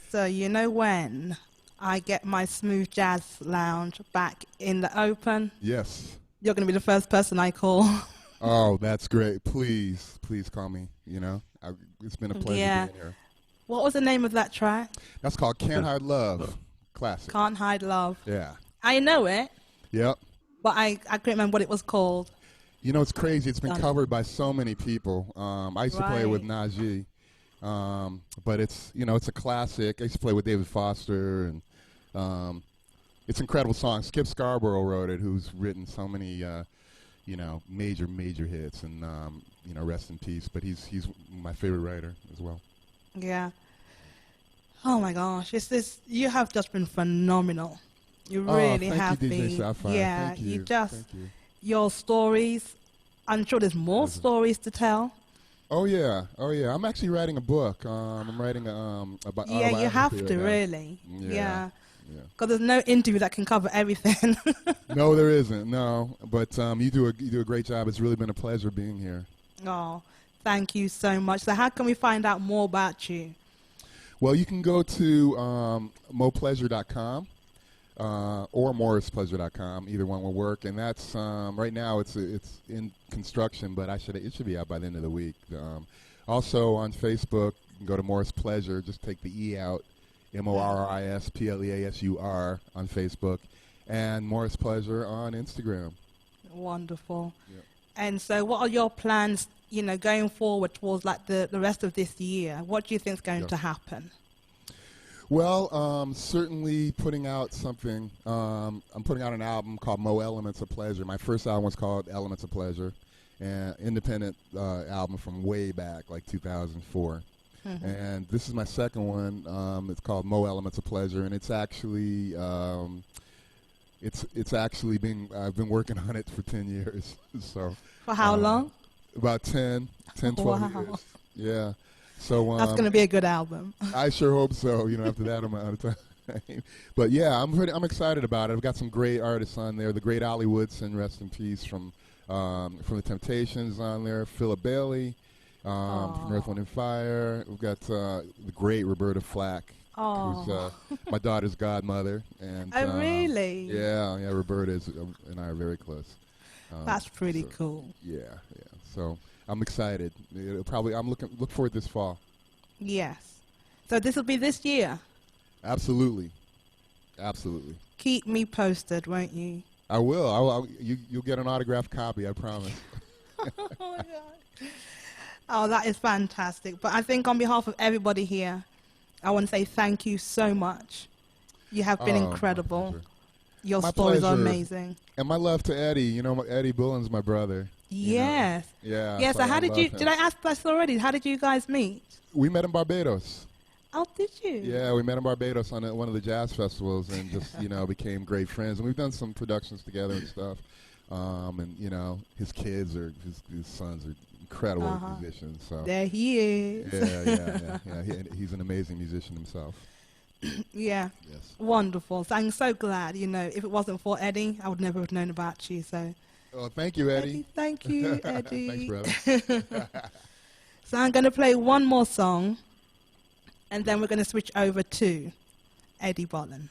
So you know when I get my smooth jazz lounge back in the open, Yes. you're going to be the first person I call. Oh, that's great. Please call me. It's been a pleasure Yeah. being here. What was the name of that track? That's called Can't Hide Love. Classic. Can't Hide Love. Yeah. I know it, Yep. but I couldn't remember what it was called. It's crazy. It's been Done. covered by so many people. I used to play it with Right. Najee, but it's a classic. I used to play with David Foster, and it's an incredible song. Skip Scarborough wrote it, who's written so many, major hits, and rest in peace. But he's my favorite writer as well. Yeah. Oh my gosh, you have just been phenomenal. You really thank have you, DJ been. Sapphire. Yeah, Thank you. just Thank you. your stories. I'm sure there's more Pleasure. stories to tell. Oh yeah. I'm actually writing a book. I'm writing about. Yeah, you have autobiography to right now. really. Yeah. Because there's no interview that can cover everything. No, there isn't. No, but you do a great job. It's really been a pleasure being here. Oh, thank you so much. So how can we find out more about you? Well, you can go to mopleasure.com or morrispleasure.com. Either one will work. And that's right now it's in construction, but it should be out by the end of the week. Also on Facebook, you can go to Morris Pleasure. Just take the E out, MORRISPLEASUR on Facebook, and Morris Pleasure on Instagram. Wonderful. Yep. And so what are your plans, going forward towards like the rest of this year? What do you think is going Yep. to happen? Well, certainly putting out something. I'm putting out an album called Mo Elements of Pleasure. My first album was called Elements of Pleasure, an independent album from way back, like 2004. Mm-hmm. And this is my second one. It's called Mo Elements of Pleasure, and it's actually I've been working on it for 10 years. So For how long? about 10, 12 Wow. years. Yeah. So That's going to be a good album. I sure hope so. After that amount of time. But yeah, I'm excited about it. I've got some great artists on there. The great Ollie Woodson, rest in peace, from the Temptations on there. Philip Bailey from Earth, Wind and Fire. We've got the great Roberta Flack, who's my daughter's godmother. And Oh, really? Yeah. Roberta and I are very close. That's pretty so, cool. Yeah. So I'm excited. I'm look forward this fall. Yes. So this will be this year. Absolutely. Keep me posted, won't you? I will. You'll get an autographed copy, I promise. Oh, my God. Oh, that is fantastic. But I think on behalf of everybody here, I want to say thank you so much. You have been Oh, my incredible. pleasure. Your My stories are pleasure. amazing. And my love to Eddie. Eddie Bullen's my brother. Yes. Yeah. Yeah, so how did you, love did him. I ask this already? How did you guys meet? We met in Barbados. Oh, did you? Yeah, we met in Barbados on one of the jazz festivals, and just became great friends. And we've done some productions together and stuff. And his kids his sons are incredible musicians. So There he is. yeah. He's an amazing musician himself. Yeah. Yes. Wonderful. So I'm so glad, if it wasn't for Eddie, I would never have known about you. So Oh, thank you, Eddie. thank you, Eddie. Thanks, brother. So I'm going to play one more song, and then we're going to switch over to Eddie Bullen.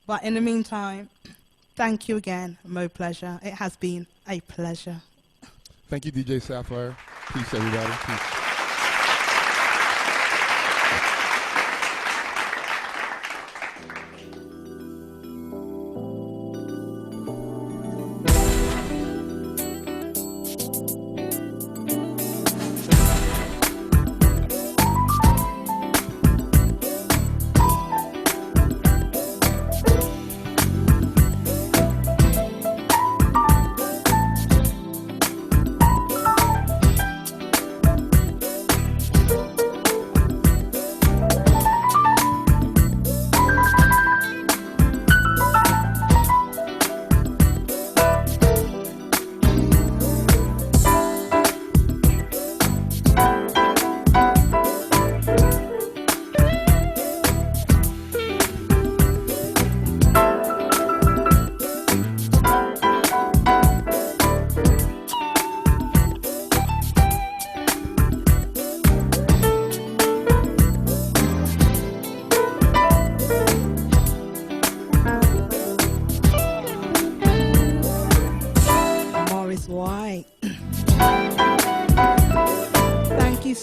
But in the meantime, thank you again, Mo Pleasure. It has been a pleasure. Thank you, DJ Sapphire. Peace, everybody. Peace.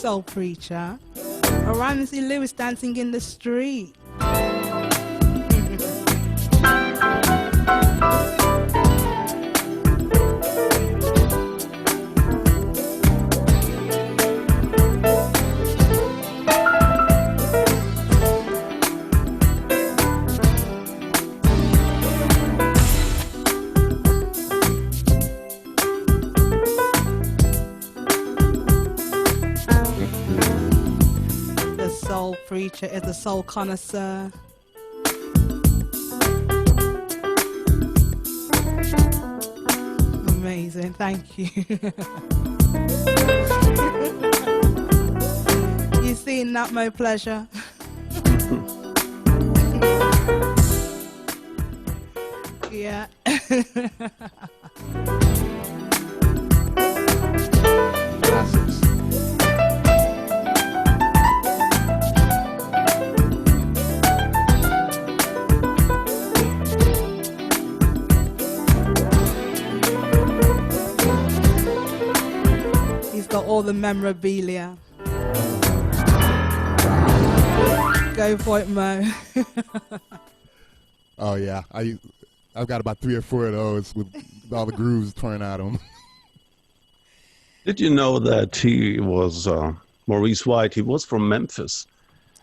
Soul Preacher. Around see Lewis dancing in the street. Soul Preacher is a soul connoisseur. Amazing, thank you. You seen that, Mo Pleasure? Yeah. Classics. He's got all the memorabilia. Go for it, Mo. Oh yeah, I've got about 3 or 4 of those with all the grooves torn out of them. Did you know that he was Maurice White? He was from Memphis,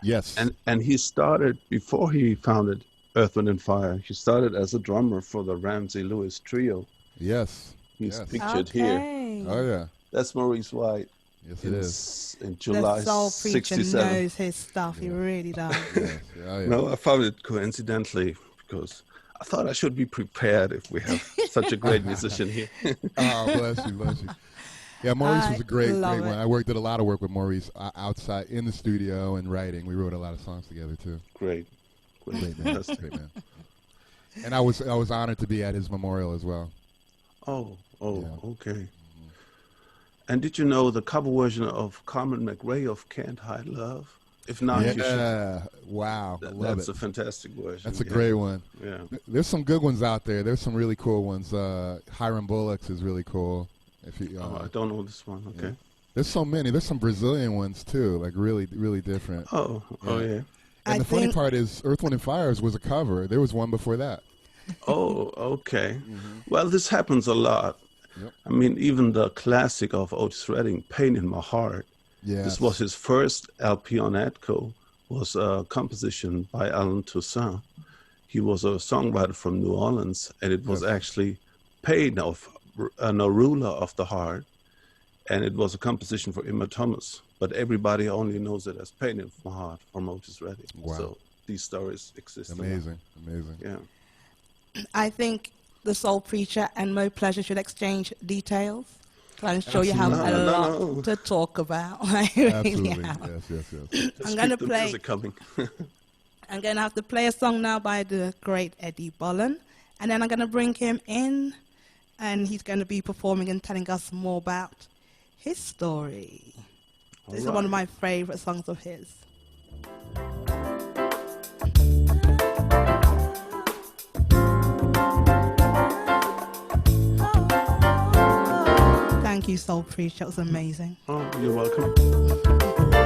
Yes. and he started before he founded Earth, Wind and Fire. He started as a drummer for the Ramsey Lewis Trio. Yes. He's Yes. pictured here. Okay. Oh yeah. That's Maurice White. Yes, it is. In The July Soul Preacher '67. knows his stuff. He really does. Yes. Oh, yeah. No, I found it coincidentally because I thought I should be prepared if we have such a great musician here. Oh, bless you, bless you. Yeah, Maurice was a great love one. it. I did a lot of work with Maurice outside in the studio and writing. We wrote a lot of songs together too. Great. Great man, great man. And I was honored to be at his memorial as well. Oh, Yeah. okay. And did you know the cover version of Carmen McRae of Can't Hide Love? If not, you should. Yeah, wow, I love That's it. a fantastic version. That's a yeah. great one. Yeah. There's some good ones out there. There's some really cool ones. Hiram Bullock's is really cool. If you, I don't know this one. Okay. yeah. There's so many. There's some Brazilian ones too, like really, really different. Oh, yeah. And I the funny think- part is, Earth, Wind and Fires was a cover. There was one before that. Oh, okay. Well, this happens a lot. Yep. I mean, even the classic of Otis Redding, "Pain in My Heart." Yeah. This was his first LP on Atco. Was a composition by Alan Toussaint. He was a songwriter from New Orleans, and it was Yes. actually "Pain of No Ruler of the Heart," and it was a composition for Emma Thomas. But everybody only knows it as "Pain in My Heart" from Otis Redding. Wow. So these stories exist. a lot. Amazing, amazing. Yeah. I think the Soul Preacher and Mo Pleasure should exchange details. I'm sure you have a Absolutely. lot No. to talk about. I really Absolutely. have. Yes. Just I'm gonna keep the play- music coming. I'm going to have to play a song now by the great Eddie Bullen, and then I'm going to bring him in, and he's going to be performing and telling us more about his story. This is one of my favorite songs of his. Thank you, Soul Preacher. That was amazing. Oh, you're welcome.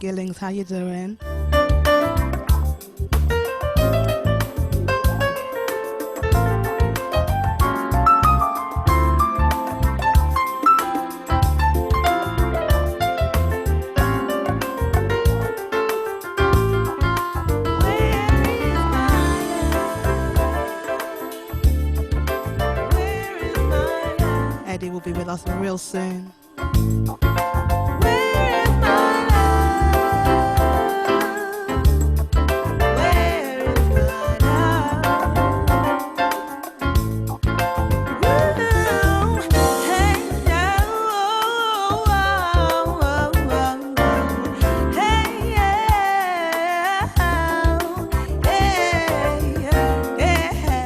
Gillings, how you doing? Eddie will be with us real soon.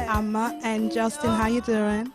Amma and Justin, how you doing?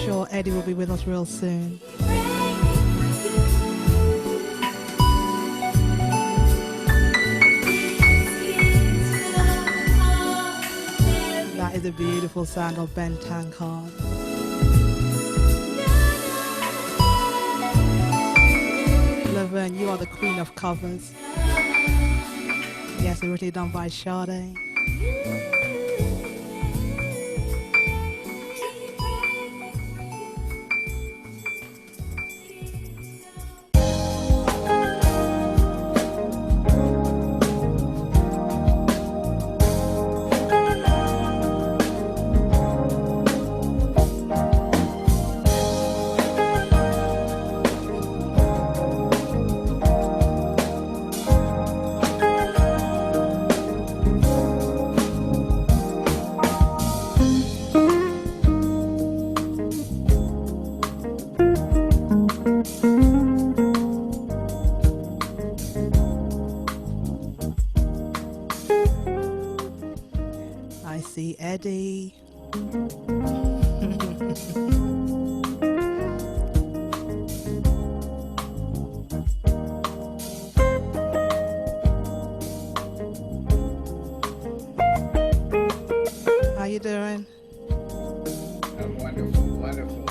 sure Eddie will be with us real soon. That is a beautiful sound of Ben Tankard. Laverne, you are the queen of covers. Yes, originally done by Sade. I see Eddie. How you doing? I'm wonderful, wonderful.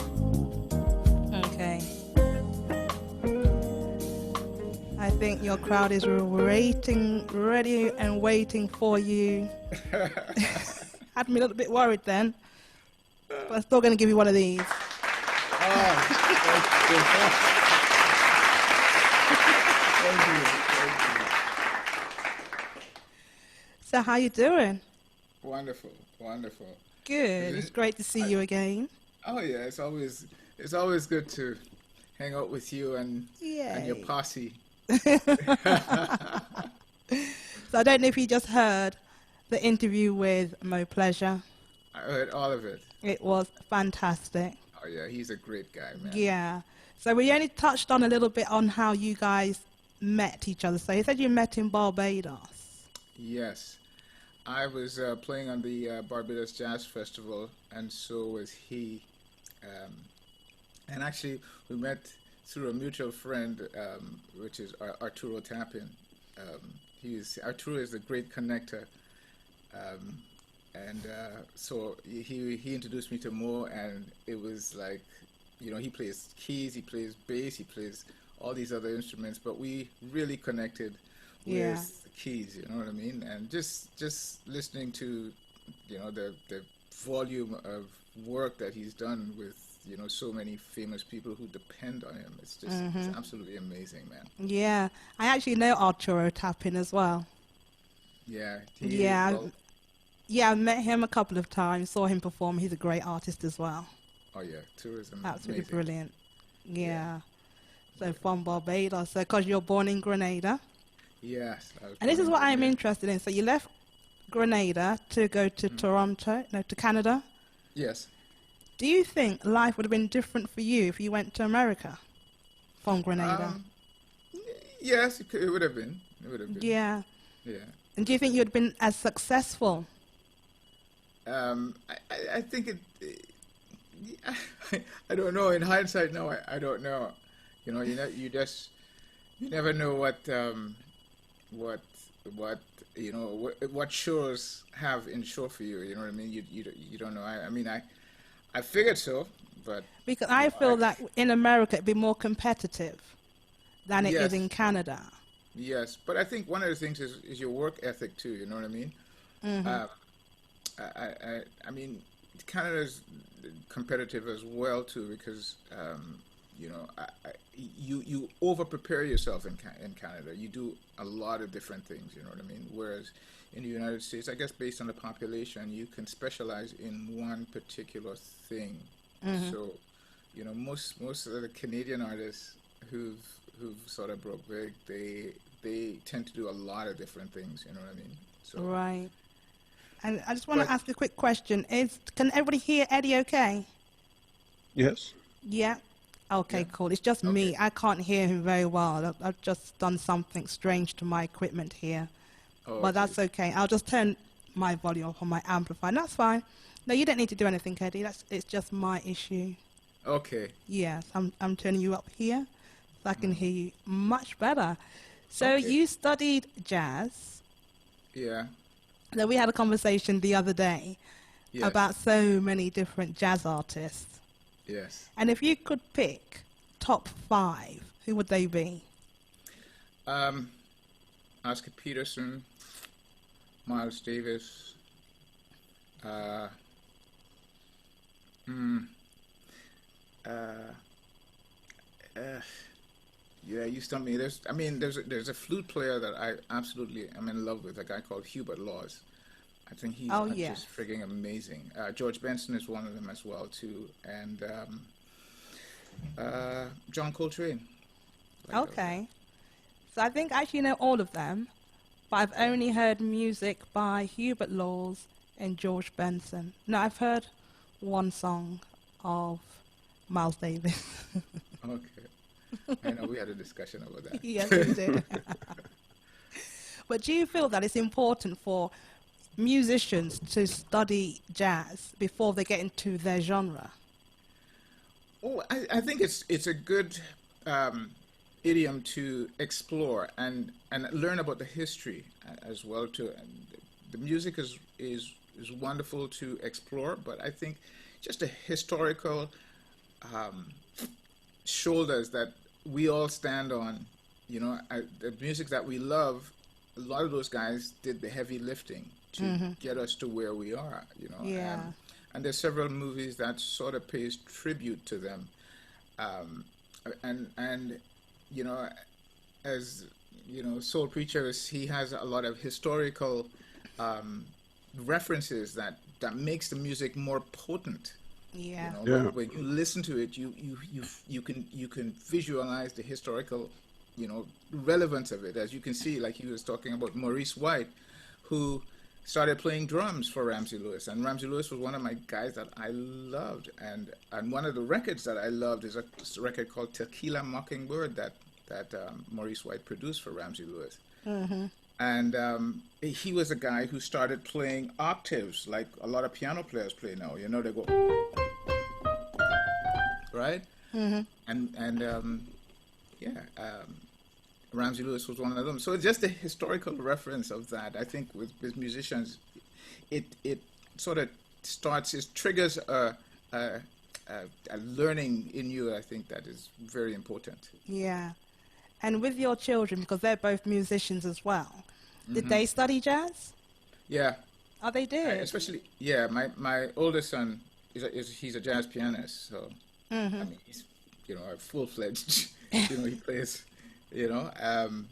Okay. I think your crowd is waiting, ready and waiting for you. Had me a little bit worried then, but I'm still going to give you one of these. Oh, thank you. Thank you. So how you doing? Wonderful, wonderful. Good. It's great to see you again. Oh yeah, it's always good to hang out with you and your Yay. posse. So I don't know if you just heard the interview with Mo Pleasure. I heard all of it. It was fantastic. Oh yeah, he's a great guy, man. Yeah. So we only touched on a little bit on how you guys met each other. So you said you met in Barbados. Yes. I was playing on the Barbados Jazz Festival, and so was he. And actually, we met through a mutual friend, which is Arturo Tapin. Arturo is a great connector. So he introduced me to Mo, and it was like, he plays keys, he plays bass, he plays all these other instruments, but we really connected with keys, you know what I mean? And just listening to, the volume of work that he's done with, so many famous people who depend on him. It's just it's absolutely amazing, man. Yeah. I actually know Arturo Tapin as well. Yeah. Yeah, I met him a couple of times, saw him perform. He's a great artist as well. Oh yeah, tourism. Absolutely amazing. brilliant. Yeah. So from Barbados. So because you're born in Grenada. Yes. I was And this born is in what I'm Grenada. interested in. So you left Grenada to go to to Canada. Yes. Do you think life would have been different for you if you went to America from Grenada? Yes, it would have been. It would have been. Yeah. Yeah. And do you think you'd been as successful? I think it. I don't know. In hindsight, no, I don't know. You never know what shows have in store for you. You know what I mean? You don't know. I figured so, but Because I feel that in America it'd be more competitive than it is Yes. in Canada. yes. But I think one of the things is your work ethic too. You know what I mean? I mean, Canada's competitive as well too, because you over prepare yourself in Canada. You do a lot of different things. You know what I mean? Whereas in the United States, I guess based on the population, you can specialize in one particular thing. So, most of the Canadian artists who've sort of broke big, they tend to do a lot of different things. You know what I mean? So. Right. And I just want to But- ask a quick question. Can everybody hear Eddie okay? Yes. Yeah? Okay, Yeah. cool. It's just me. Okay. I can't hear him very well. I've just done something strange to my equipment here. Oh, But that's okay. I'll just turn my volume up on my amplifier. That's fine. No, you don't need to do anything, Eddie. It's just my issue. Okay. Yes, I'm turning you up here so I can hear you much better. So Okay. you studied jazz. Yeah. Then we had a conversation the other day Yes. about so many different jazz artists. Yes. And if you could pick top 5, who would they be? Oscar Peterson, Miles Davis. Uh, mm, uh, uh, yeah, you stumped me. There's a flute player that I absolutely am in love with. A guy called Hubert Laws. I think he's Oh, yes. just frigging amazing. George Benson is one of them as well too, and John Coltrane. Like those. Okay. So I think I actually know all of them, but I've only heard music by Hubert Laws and George Benson. No, I've heard one song of Miles Davis. Okay. I know we had a discussion about that. Yes, we did. But do you feel that it's important for musicians to study jazz before they get into their genre? Oh, I think it's a good idiom to explore and learn about the history as well too. And the music is wonderful to explore, but I think just the historical shoulders that we all stand on, the music that we love, a lot of those guys did the heavy lifting to get us to where we are, Yeah. and there's several movies that sort of pays tribute to them, and as Soul Preachers, he has a lot of historical references that makes the music more potent. Yeah. Yeah. When you listen to it, you can visualize the historical, relevance of it. As you can see, like he was talking about Maurice White, who started playing drums for Ramsey Lewis, and Ramsey Lewis was one of my guys that I loved, and one of the records that I loved is a record called Tequila Mockingbird that Maurice White produced for Ramsey Lewis. And he was a guy who started playing octaves like a lot of piano players play now. They go right, Ramsey Lewis was one of them. So just a historical reference of that, I think, with musicians, it sort of it triggers a learning in you. I think that is very important. Yeah. And with your children, because they're both musicians as well, did they study jazz? Yeah. Oh, they did? Especially, my oldest son he's a jazz pianist, so I mean he's a full-fledged, he plays, and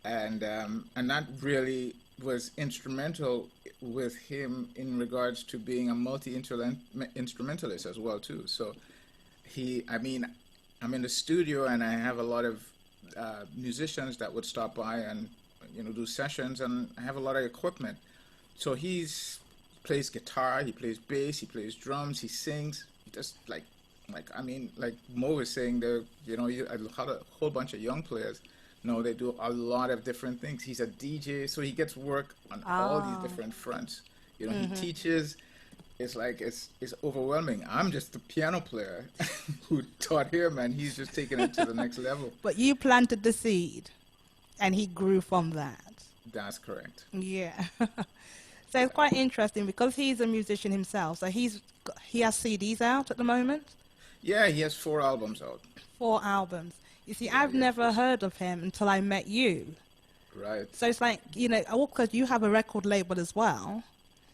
that really was instrumental with him in regards to being a multi-instrumentalist as well too. So I'm in the studio and I have a lot of musicians that would stop by and do sessions, and I have a lot of equipment. So he plays guitar, he plays bass, he plays drums, he sings. He just like Mo was saying, there a whole bunch of young players. No, they do a lot of different things. He's a DJ, so he gets work on all these different fronts. He teaches. It's like it's overwhelming. I'm just a piano player who taught him, and he's just taking it to the next level. But you planted the seed, and he grew from that. That's correct. Yeah. So it's quite interesting because he's a musician himself. So he has CDs out at the moment. Yeah, he has 4 albums out. 4 albums. You see, I've never heard of him until I met you. Right. So it's like, because you have a record label as well.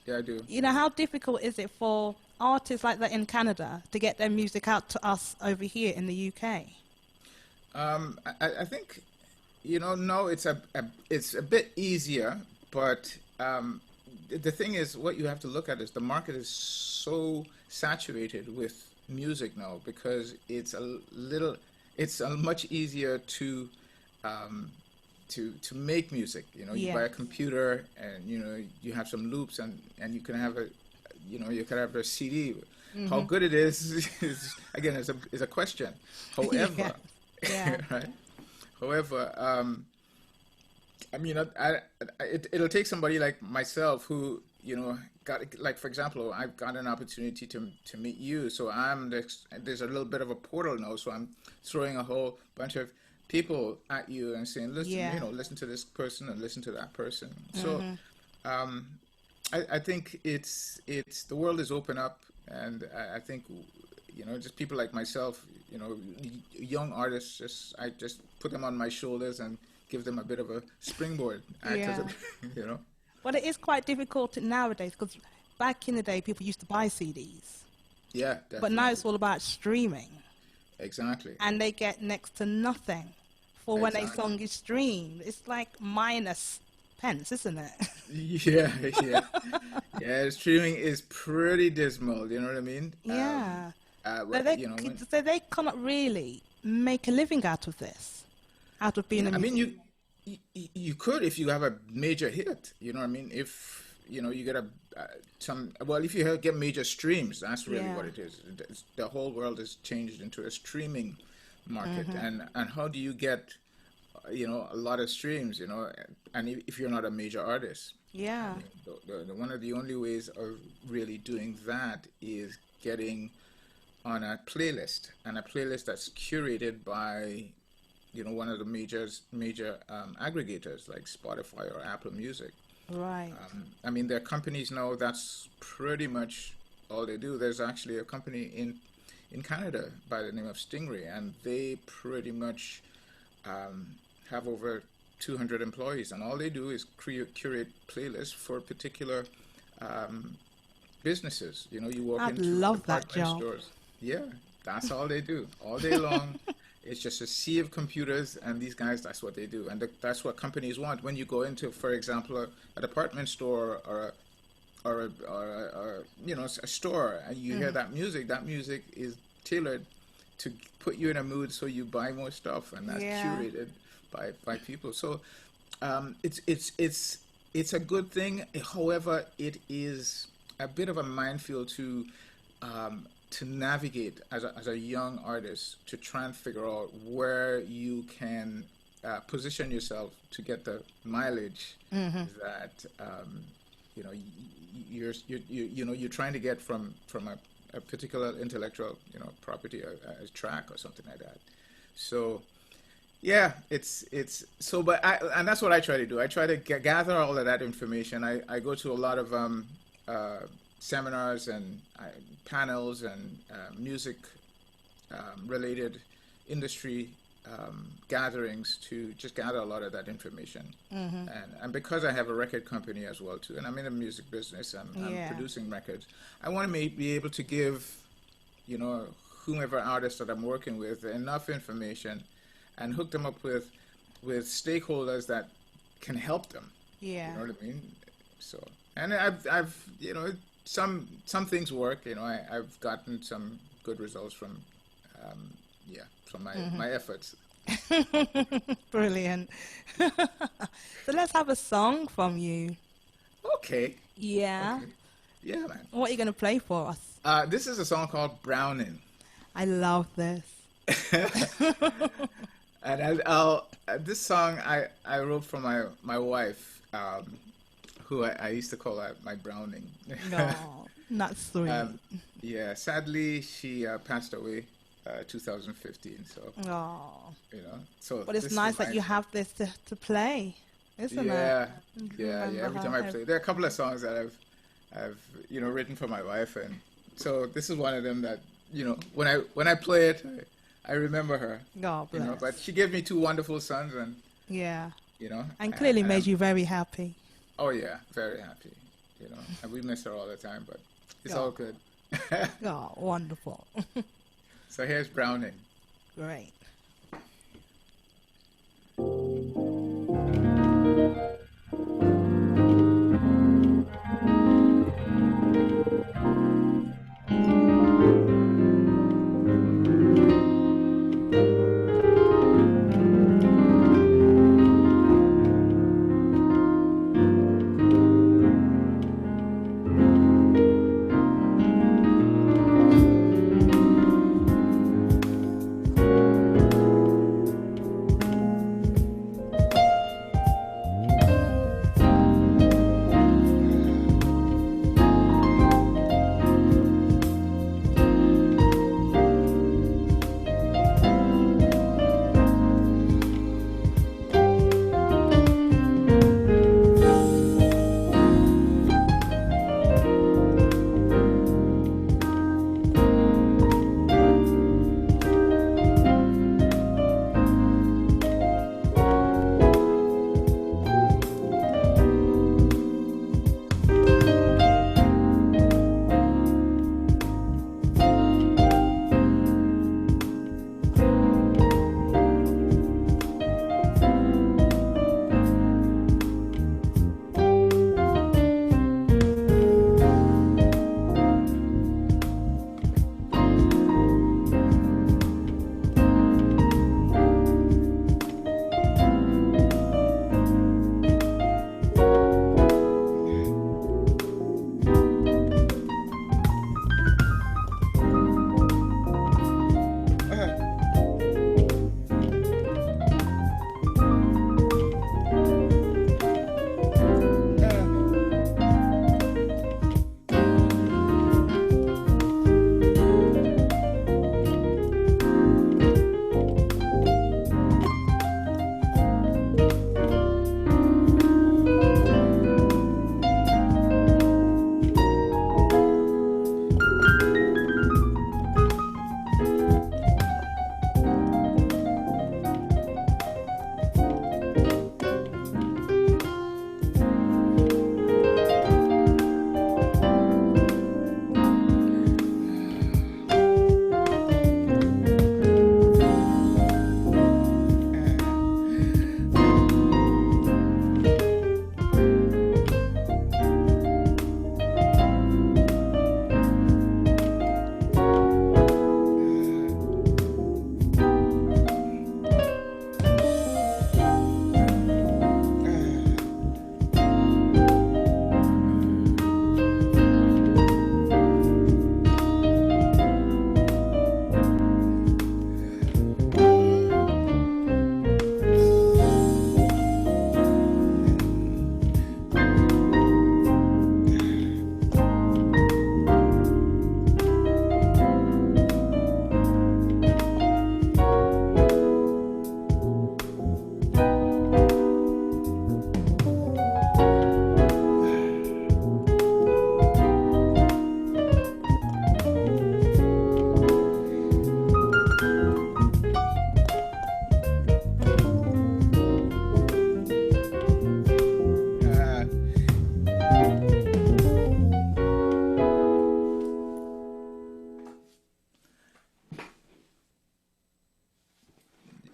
Yeah, I do. How difficult is it for artists like that in Canada to get their music out to us over here in the UK? I think, no, it's a bit easier, but the thing is, what you have to look at is the market is so saturated with music now, because it's much easier to make music. You buy a computer and you have some loops and you can have a CD. How good it is again is a question. However, right? However, it'll take somebody like myself who got, like, for example, I've got an opportunity to meet you, so there's a little bit of a portal now, so I'm throwing a whole bunch of people at you and saying, listen, Yeah. listen to this person and listen to that person. So um, I think it's the world is open up, and I think just people like myself, young artists, I just put them on my shoulders and give them a bit of a springboard. Yeah. You know. Well, it is quite difficult nowadays because back in the day, people used to buy CDs, Yeah, but now definitely. it's all about streaming, Exactly. and they get next to nothing for when a Exactly. song is streamed. It's like minus pence, isn't it? Yeah, yeah, yeah. Streaming is pretty dismal. You know what I mean? Yeah. Well, So they cannot really make a living out of this, out of being a I mean, musician. you could if you have a major hit. You know what I mean? If you get if you get major streams, that's really Yeah. what it is. The whole world has changed into a streaming market, Mm-hmm. and how do you get a lot of streams? And if you're not a major artist, Yeah. one of the only ways of really doing that is getting on a playlist, and a playlist that's curated by one of the major aggregators like Spotify or Apple Music. Right. I mean, there are companies now that's pretty much all they do. There's actually a company in Canada by the name of Stingray, and they pretty much have over 200 employees, and all they do is curate playlists for particular businesses. You walk I'd into love that department job. stores. Yeah, that's all they do all day long. It's just a sea of computers, and these guys, that's what they do, and that's what companies want. When you go into, for example, a department store or a store, and you hear that music is tailored to put you in a mood, so you buy more stuff, and that's Yeah. curated by people. So it's a good thing. However, it is a bit of a minefield to navigate as a young artist, to try and figure out where you can position yourself to get the mileage that you're trying to get from a particular intellectual property, a track or something like that. So yeah, it's so, but and that's what I try to do. I try to gather all of that information. I go to a lot of seminars and panels and music related industry gatherings to just gather a lot of that information. And because I have a record company as well too, and I'm in the music business, I'm Yeah. producing records. I want to be able to give whomever artist that I'm working with enough information and hook them up with stakeholders that can help them. Yeah. You know what I mean? So, and I've some things work. I've gotten some good results from from my efforts. Brilliant. So let's have a song from you. Okay. Yeah. Okay. Yeah, man. What are you going to play for us? This is a song called Browning. I love this. And I'll this song I wrote for my wife, who I used to call her my Browning. No, not sweet. Yeah, sadly she passed away 2015. So Oh, so. but it's this nice that reminds- you have this to play, isn't Yeah, it? yeah. Remember Every her time I ev- play, there are a couple of songs that I've written for my wife, and so this is one of them that when I play it, I remember her. God bless. But she gave me two wonderful sons, and Yeah, and and clearly made I'm- you very happy. Oh yeah, very happy. And we miss her all the time, but it's Yeah. all good. Oh, wonderful. So here's Browning. Great. Browning.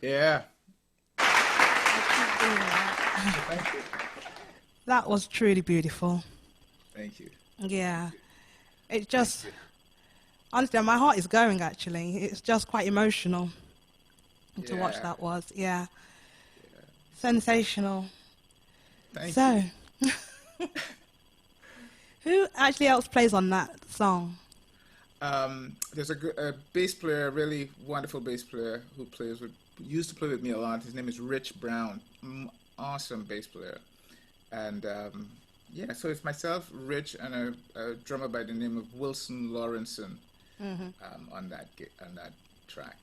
Yeah. I keep doing that. Thank you. That was truly beautiful. Thank you. Yeah. It just, honestly, my heart is going actually. It's just quite emotional to watch Yeah. that was. Yeah. Sensational. Thank So, you. who actually else plays on that song? There's a bass player, a really wonderful bass player used to play with me a lot. His name is Rich Brown. Awesome bass player. And yeah, so it's myself, Rich, and a drummer by the name of Wilson Lawrenson on that track.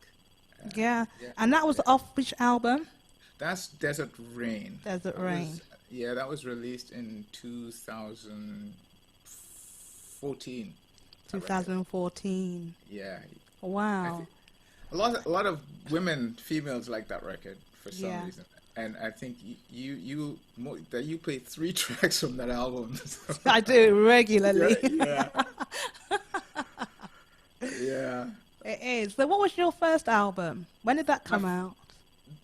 Yeah. Yeah, And that was off which album? that's Desert Rain. Desert That Rain. yeah, that was released in 2014. that record. 2014. Yeah, I Wow. think a lot of females like that record for some Yeah. reason. And I think that you play 3 tracks from that album. I do regularly. Yeah, yeah. It is. So what was your first album? When did that come out?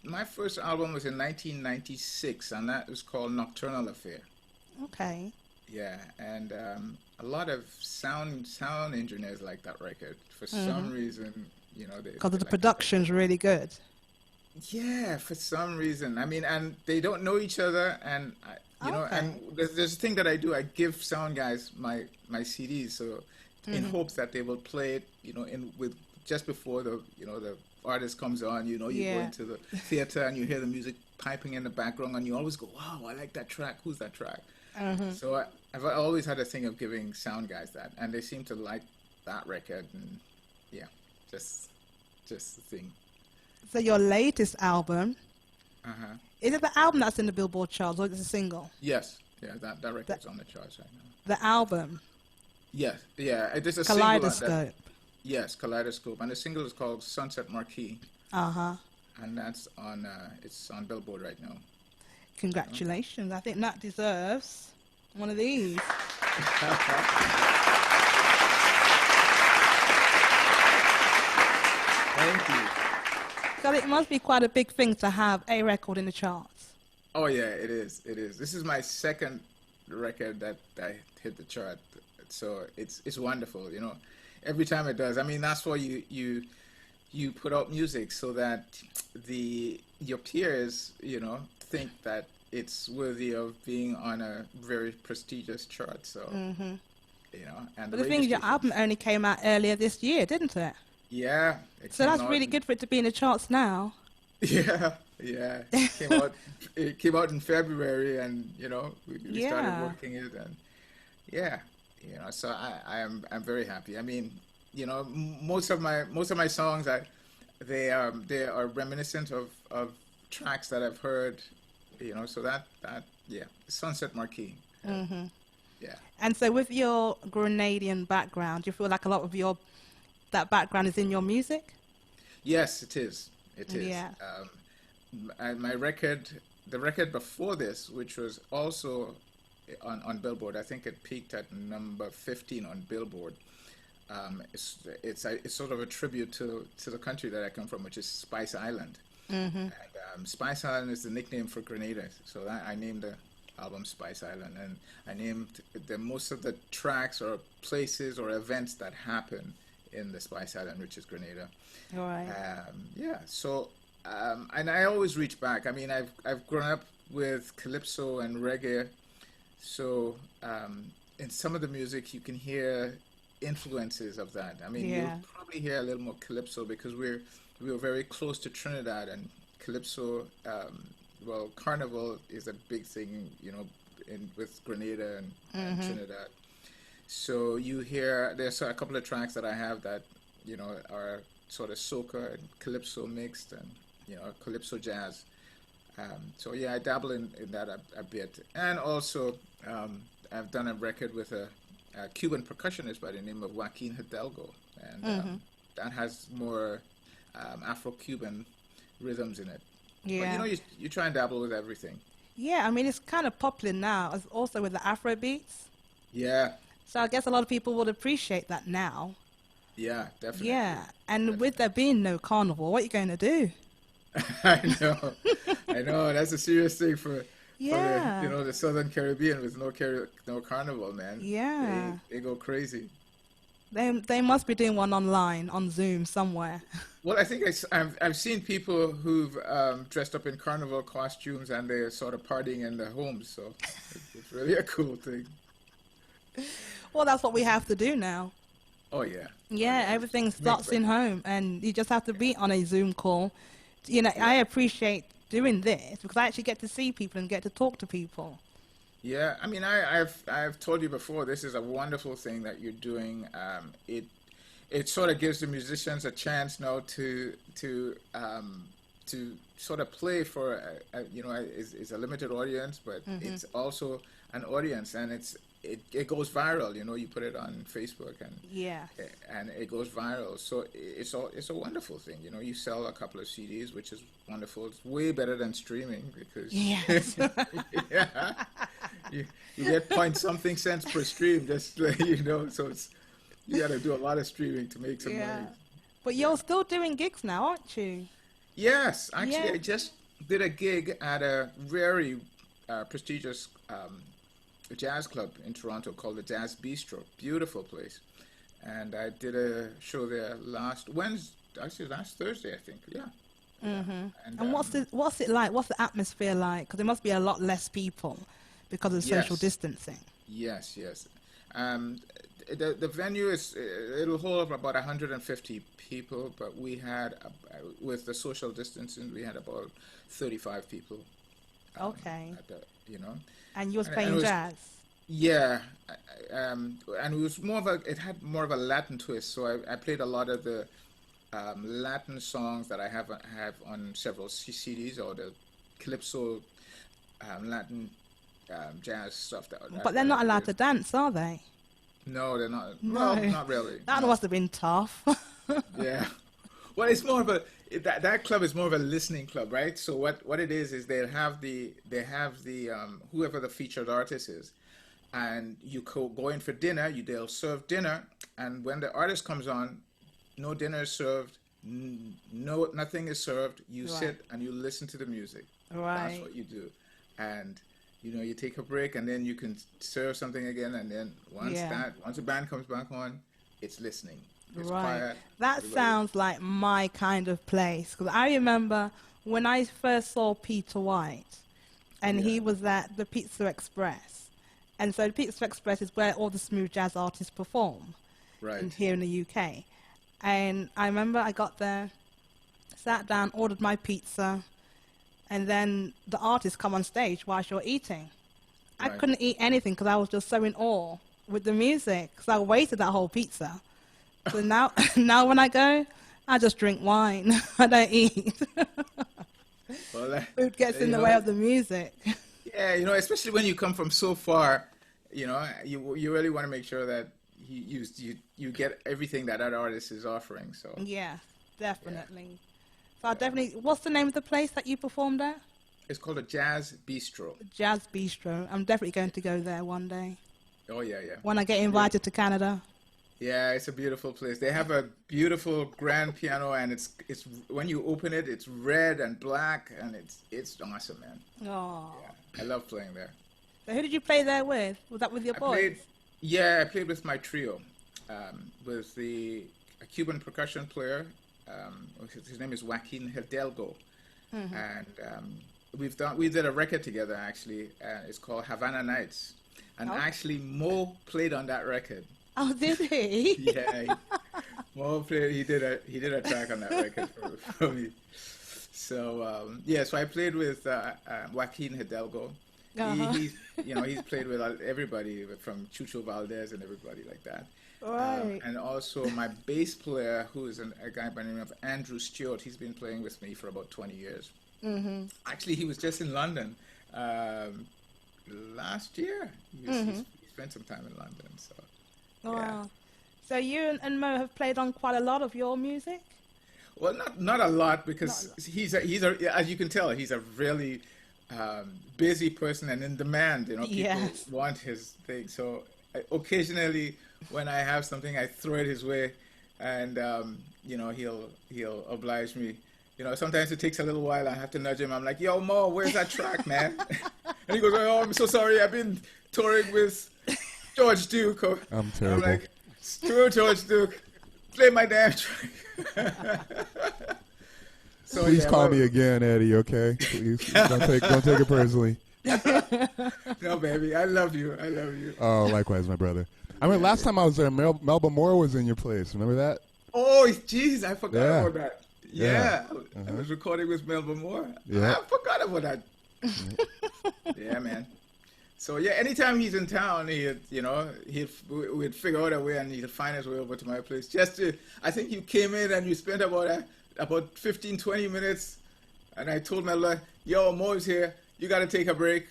My first album was in 1996, and that was called Nocturnal Affair. Okay. Yeah, and a lot of sound engineers like that record for some reason. You know, Because they the like it. production's really good. Yeah, for some reason. I mean, and they don't know each other, and you know, Okay. and there's a thing that I do. I give sound guys my CDs, so in hopes that they will play it, you know, with just before the artist comes on. You know, you go Yeah. into the theater and you hear the music piping in the background, and you always go, "Wow, I like that track. Who's that track?" So I've always had a thing of giving sound guys that, and they seem to like that record, and yeah, just the thing. So your latest album, Uh-huh. is it the album that's in the Billboard charts or is it a single? Yes, yeah, that record's on the charts right now. The album, Yes, yeah, it is a single on that. Kaleidoscope. Yes, Kaleidoscope, and the single is called Sunset Marquee, Uh-huh. and that's on it's on Billboard right now. Congratulations. I think Nat deserves one of these. Thank you. So it must be quite a big thing to have a record in the charts. Oh yeah, it is. It is. This is my second record that I hit the chart, so it's wonderful. You know, every time it does. I mean, that's why you put out music so that your peers, you know, think that it's worthy of being on a very prestigious chart. So you know, and But the thing is, your album only came out earlier this year, didn't it? yeah, it So came that's out really good for it to be in the charts now. Yeah, yeah. It came out in February, and you know we started Yeah. working it, and yeah, you know. So I'm very happy. I mean, you know, most of my songs they are reminiscent of tracks that I've heard, you know. So that yeah, Sunset Marquee. Yeah. And so with your Grenadian background, do you feel like a lot of that background is in your music? Yes, it is. It is. Yeah. And the record before this, which was also on Billboard, I think it peaked at number 15 on Billboard. It's sort of a tribute to the country that I come from, which is Spice Island. And Spice Island is the nickname for Grenada, so I named the album Spice Island, and I named most of the tracks or places or events that happen in the Spice Island, which is Grenada. All right. Yeah. So, and I always reach back. I mean, I've grown up with calypso and reggae, so in some of the music you can hear influences of that. I mean, Yeah. you'll probably hear a little more calypso because we were very close to Trinidad, and calypso. Well, carnival is a big thing, you know, with Grenada and Trinidad. So you hear there's a couple of tracks that I have that, you know, are sort of soca and calypso mixed, and you know, calypso jazz. So yeah, I dabble in that a bit, and also I've done a record with a Cuban percussionist by the name of Joaquin Hidalgo, and that has more Afro-Cuban rhythms in it. Yeah. But you know, you try and dabble with everything. Yeah, I mean, it's kind of popular now, also with the Afro beats. Yeah, So I guess a lot of people would appreciate that now. yeah, definitely. Yeah, and with there being no carnival, what are you going to do? I know, I know. That's a serious thing for Yeah. the Southern Caribbean with no carnival, man. Yeah. They go crazy. They must be doing one online on Zoom somewhere. Well, I think I've seen people who've dressed up in carnival costumes and they're sort of partying in their homes. So it's really a cool thing. Well, that's what we have to do now. Oh yeah. Yeah, everything starts in home, and you just have to be on a Zoom call. You know, I appreciate doing this because I actually get to see people and get to talk to people. Yeah, I mean, I've told you before. This is a wonderful thing that you're doing. It sort of gives the musicians a chance now to sort of play for it's a limited audience, but it's also an audience, and it goes viral. You know, you put it on Facebook Yeah. and it goes viral. So it's a wonderful thing. You know, you sell a couple of CDs, which is wonderful. It's way better than streaming because Yes. yeah, you get point something cents per stream. Just so you got to do a lot of streaming to make some Yeah. money. But you're still doing gigs now, aren't you? Yes, actually, Yeah. I just did a gig at a very prestigious jazz club in Toronto called the Jazz Bistro. Beautiful place. And I did a show there last Thursday, I think. Yeah. And what's it like? What's the atmosphere like? Because there must be a lot less people because of social Yes. distancing. Yes, yes. The venue it'll hold about 150 people, but we had with the social distancing we had about 35 people. Okay. At the, you know, And you was and playing it was- jazz. Yeah, and it was it had more of a Latin twist. So I played a lot of the Latin songs that I have on several CDs, or the calypso Latin jazz stuff. But they're not allowed to dance, are they? No, they're not. No. Well, not really. That No. must have been tough. Yeah. Well, it's more of that club is more of a listening club, right? So what it is they have the whoever the featured artist is, and you go in for dinner. They'll serve dinner, and when the artist comes on, no dinner is served, no nothing is served. You Right. sit and you listen to the music. Right. That's what you do, and you take a break, and then you can serve something again, and then once the band comes back on, it's listening. It's Right. quiet. That Everybody- sounds like my kind of place. Because I remember when I first saw Peter White, and he was at the Pizza Express. And so the Pizza Express is where all the smooth jazz artists perform Right. here in the UK. And I remember I got there, sat down, ordered my pizza, and then the artists come on stage whilst you're eating. I Right. couldn't eat anything because I was just so in awe with the music. So I waited that whole pizza. So now, now when I go, I just drink wine. I don't eat. Well, Food gets in you the know, way of the music. Yeah, especially when you come from so far, you really want to make sure that you get everything that artist is offering. So Yeah, definitely. So I definitely. What's the name of the place that you performed at? it's called a Jazz Bistro. Jazz Bistro. I'm definitely going to go there one day Oh yeah, yeah. when I get invited to Canada. Yeah, it's a beautiful place. They have a beautiful grand piano, and it's when you open it, it's red and black, and it's awesome, man. Oh. Yeah, I love playing there. So who did you play there with? Was that with your boys? I played with my trio, with a Cuban percussion player. His name is Joaquin Hidalgo, and we did a record together actually. It's called Havana Nights, and actually Mo played on that record. Oh, did he? Yeah, Mo played. He did a track on that record for me. So so I played with Joaquin Hidalgo. Uh-huh. He's played with everybody from Chucho Valdez and everybody like that. Right. And also my bass player, who is a guy by the name of Andrew Stewart. He's been playing with me for about 20 years. Mm-hmm. Actually, he was just in London last year. He spent some time in London. So. Wow. Yeah. So you and Mo have played on quite a lot of your music? Well, not a lot because he's as you can tell, he's a really busy person and in demand. People Yes. want his thing. So occasionally, when I have something, I throw it his way, and he'll oblige me you know, sometimes it takes a little while. I have to nudge him. I'm like, yo, Mo, where's that track, man? And he goes, oh, I'm so sorry. I've been touring with George Duke. I'm terrible. I'm like, screw George Duke. Play my damn track. So, Please yeah, call well, me again, Eddie, okay? Please. Don't take it personally. No, baby. I love you. I love you. Oh, likewise, my brother. I mean, last time I was there, Melba Moore was in your place. Remember that? Oh, jeez. I forgot Yeah. about that. Yeah. I was recording with Melba Moore. Yeah. I forgot about that. Yeah, man. So yeah, anytime he's in town, we'd figure out a way, and he'd find his way over to my place. I think you came in and you spent about 15, 20 minutes, and I told Melba, "Yo, Mo's here. You got to take a break."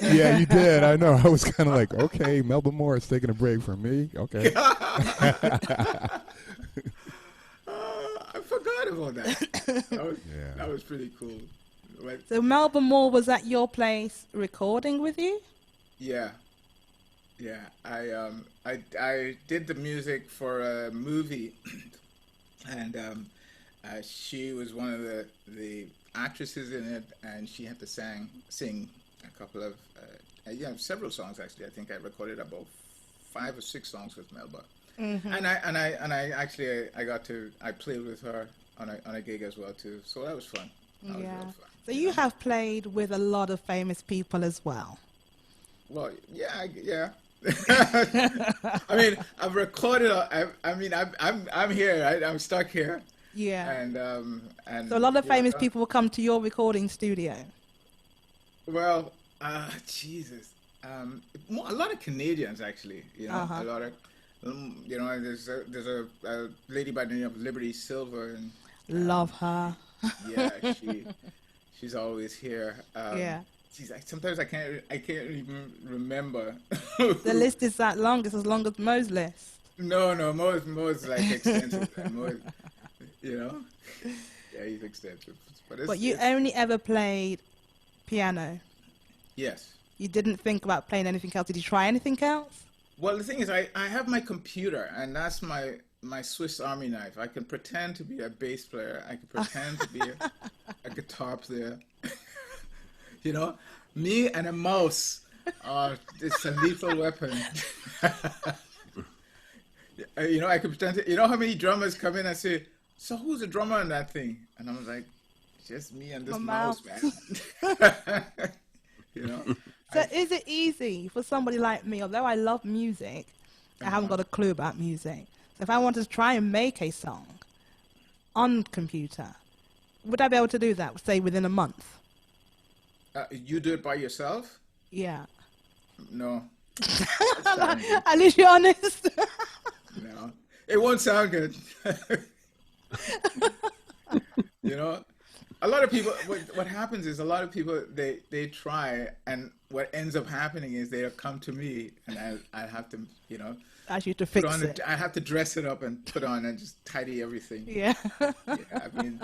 Yeah, you did. I know. I was kind of like, okay, Melba Moore is taking a break from me. Okay. I forgot about that. That was pretty cool. But, So Melba Moore was at your place recording with you? yeah. I did the music for a movie, and she was one of the actresses in it, and she had to sing a couple of several songs actually. I think I recorded about 5 or 6 songs with Melba, and I played with her on a gig as well too. So that was fun. That was real fun. So you have played with a lot of famous people as well. Well, yeah. I mean, I've recorded. I'm here. Right? I'm stuck here. Yeah. And So a lot of famous people will come to your recording studio. Well, Jesus, a lot of Canadians actually. You know, a lot of, there's a lady by the name of Liberty Silver, and Love her. yeah, she's always here. Yeah. Geez, sometimes I can't even remember. The list is that long. It's as long as Mo's list. No, Mo's like extensive. Yeah, he's extensive. But you only ever played piano. Yes. You didn't think about playing anything else. Did you try anything else? Well, the thing is, I have my computer, and that's my Swiss Army knife. I can pretend to be a bass player. I can pretend to be a guitar player. You know, me and a mouse. It's a lethal weapon. I can pretend to. You know how many drummers come in and say, "So who's the drummer on that thing?" And I'm like, "Just me and this mouse, man." You know. So is it easy for somebody like me, although I love music, I haven't got a clue about music. So if I wanted to try and make a song on computer, would I be able to do that, say, within a month? You do it by yourself? Yeah. No. At least you're honest. No. It won't sound good. You know? A lot of people, what happens is a lot of people, they try, and what ends up happening is they'll come to me, and I have to, Ask you to fix it. I have to dress it up and put on and just tidy everything. Yeah. I mean,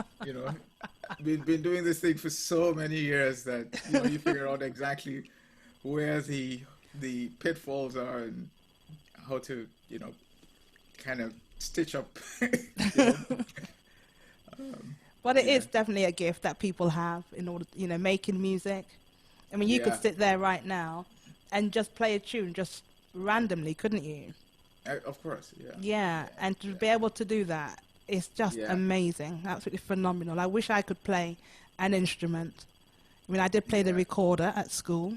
we've been doing this thing for so many years that you figure out exactly where the pitfalls are and how to kind of stitch up. But it is definitely a gift that people have in order, making music. I mean, you could sit there right now and just play a tune just randomly, couldn't you? Of course, yeah. Yeah, and to be able to do that is just amazing, absolutely phenomenal. I wish I could play an instrument. I mean, I did play the recorder at school,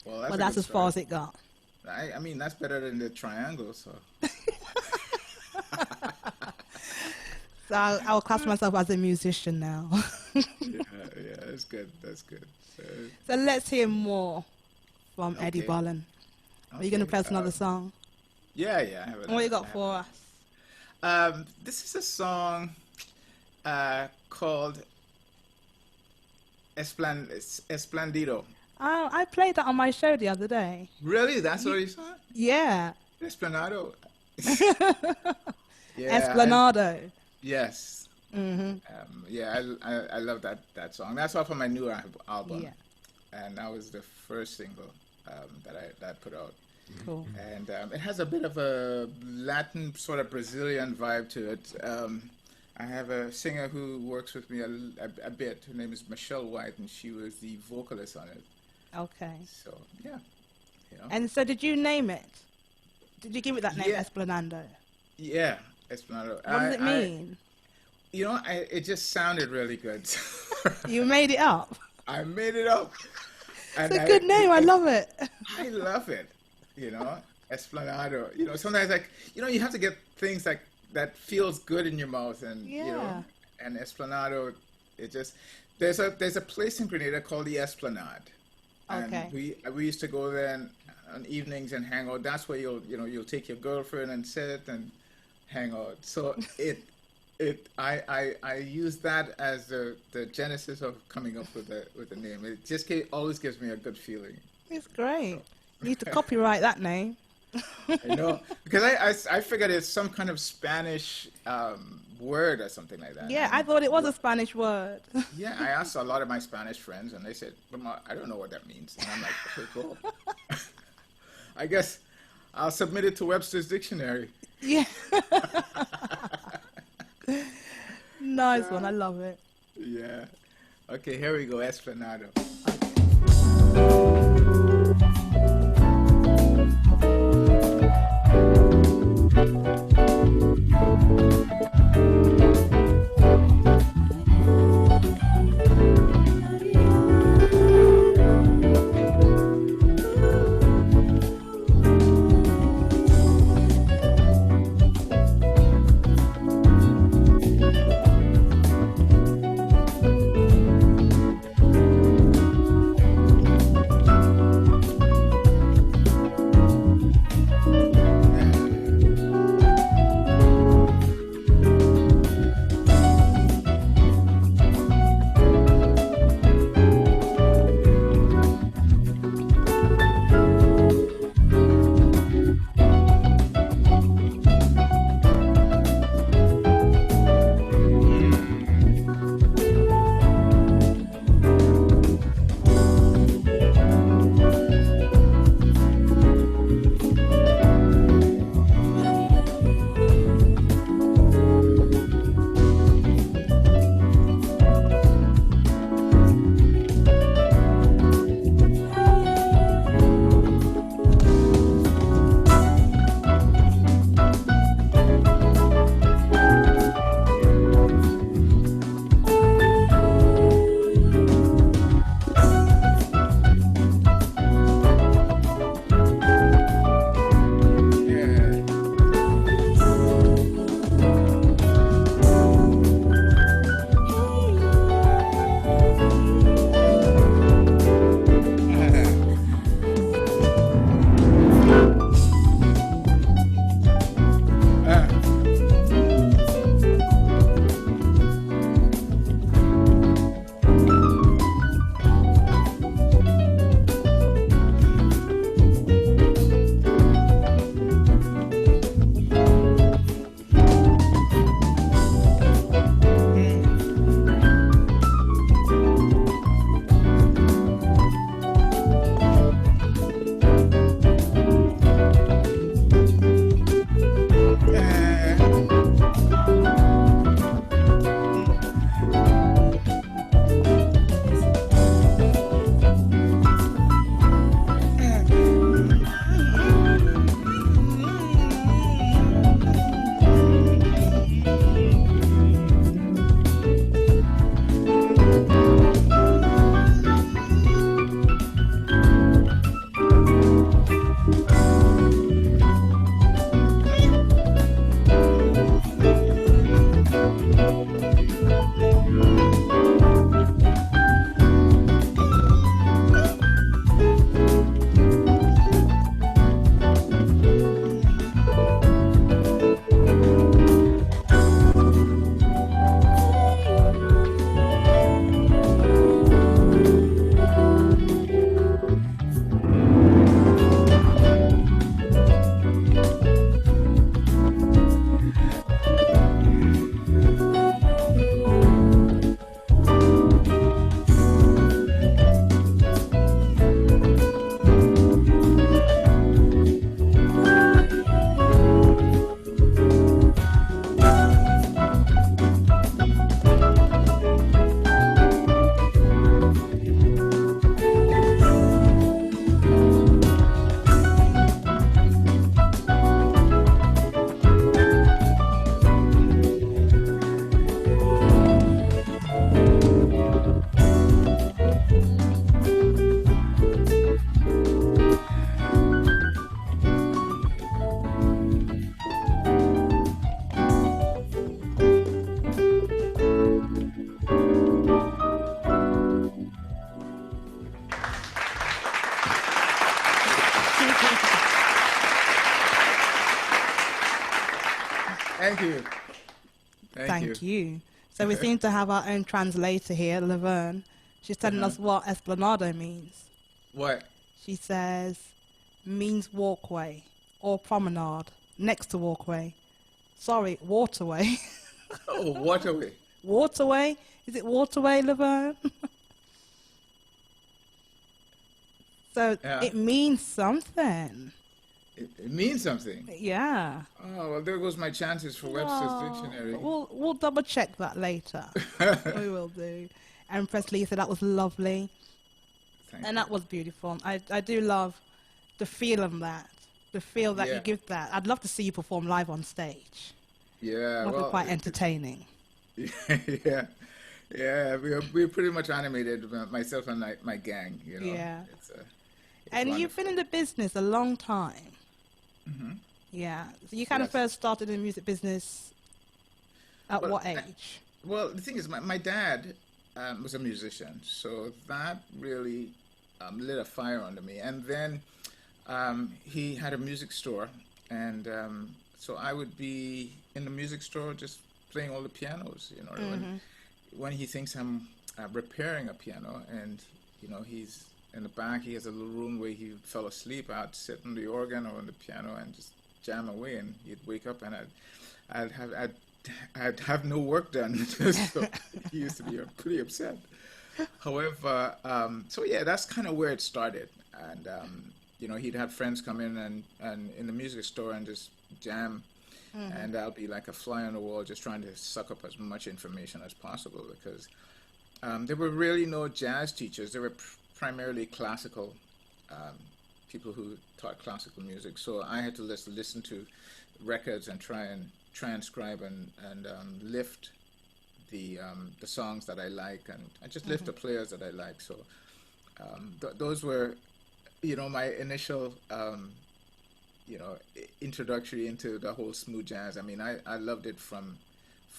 but that's as far as it got. I mean, that's better than the triangle, so. So I'll class myself as a musician now. yeah, that's good. So let's hear more from Eddie Bullen. Are you going to play us another song? Yeah. I have What you got for us? This is a song called Esplendido. Oh, I played that on my show the other day. Really? That's what you saw? Yeah. Esplanado. Esplanado. Yes. Mm-hmm. I love that song. That's off of my new album. Yeah. And that was the first single that I put out. Cool. And it has a bit of a Latin sort of Brazilian vibe to it. I have a singer who works with me a bit. Her name is Michelle White, and she was the vocalist on it. Okay. So yeah, you know. And so did you name it? Did you give it that name, Yeah. Esplanado? Yeah, Esplanado. What does it mean? It just sounded really good. You made it up. I made it up. It's a good name. I love it. I love it. Esplanado. Sometimes you have to get things like that feels good in your mouth, and Yeah. and Esplanado. It just there's a place in Grenada called the Esplanade. Okay. And we used to go there on evenings and hang out. That's where you'll take your girlfriend and sit and hang out. So I use that as the genesis of coming up with the name. It just always gives me a good feeling. It's great. You need to copyright that name. I know, because I figured it's some kind of Spanish word or something like that. Yeah, I thought it was a Spanish word. Yeah, I asked a lot of my Spanish friends, and they said, I don't know what that means. And I'm like, okay, cool. I guess I'll submit it to Webster's Dictionary. Yeah. Nice one. I love it. Yeah. Okay, here we go, Esplanado. Thank you. Thank you. So we seem to have our own translator here, Laverne. She's telling us what esplanado means. What? She says, means walkway or promenade, next to walkway. Sorry, waterway. Oh, waterway. Waterway? Is it waterway, Laverne? So Yeah. it means something. It means something. Yeah. Oh, well, there goes my chances for Webster's dictionary. We'll double check that later. We will do. Empress Lee said that was lovely. Thank And you. that was beautiful. I do love the feel of that. The feel that you Yeah. give that. I'd love to see you perform live on stage. Yeah, That'd well, be quite entertaining. yeah, yeah. We're pretty much animated, myself and my gang. You know. Yeah. It's And wonderful. you've been in the business a long time. Mhm. Yeah. So you kind of Yes. first started in the music business at Well, what age? Well, the thing is, my dad was a musician, so that really lit a fire under me. And then he had a music store, and so I would be in the music store just playing all the pianos. You know, when he thinks I'm repairing a piano, and you know he's in the back, he has a little room where he fell asleep. I'd sit on the organ or on the piano and just jam away, and he'd wake up, and I'd have no work done. So he used to be pretty upset. However, so yeah, that's kind of where it started. And you know, he'd have friends come in and in the music store and just jam, and I'll be like a fly on the wall, just trying to suck up as much information as possible, because there were really no jazz teachers. There were primarily classical people who taught classical music. So I had to listen to records and try and transcribe and lift the songs that I like, and just lift the players that I like. So those were, you know, my initial you know, introductory into the whole smooth jazz. I mean, I loved it from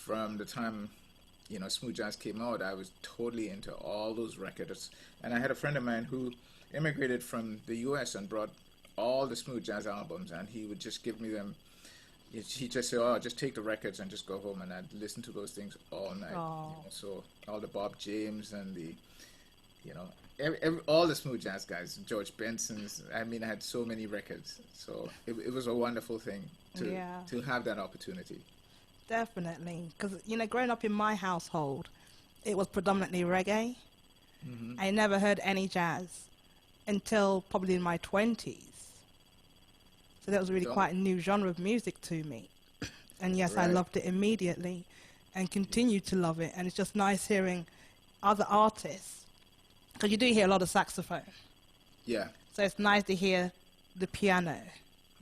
the time, you know, smooth jazz came out. I was totally into all those records, and I had a friend of mine who immigrated from the U.S. and brought all the smooth jazz albums, and he would just give me them. He just said, "Oh, just take the records and just go home," and I'd listen to those things all night. You know, so all the Bob James and the, you know, all the smooth jazz guys, George Benson's. I mean, I had so many records, so it was a wonderful thing to have that opportunity. Definitely. Because, you know, growing up in my household, it was predominantly reggae. I never heard any jazz until probably in my 20s. So that was really quite a new genre of music to me. And yes, I Right. loved it immediately and continue to love it. And it's just nice hearing other artists, because you do hear a lot of saxophone. Yeah, So it's nice to hear the piano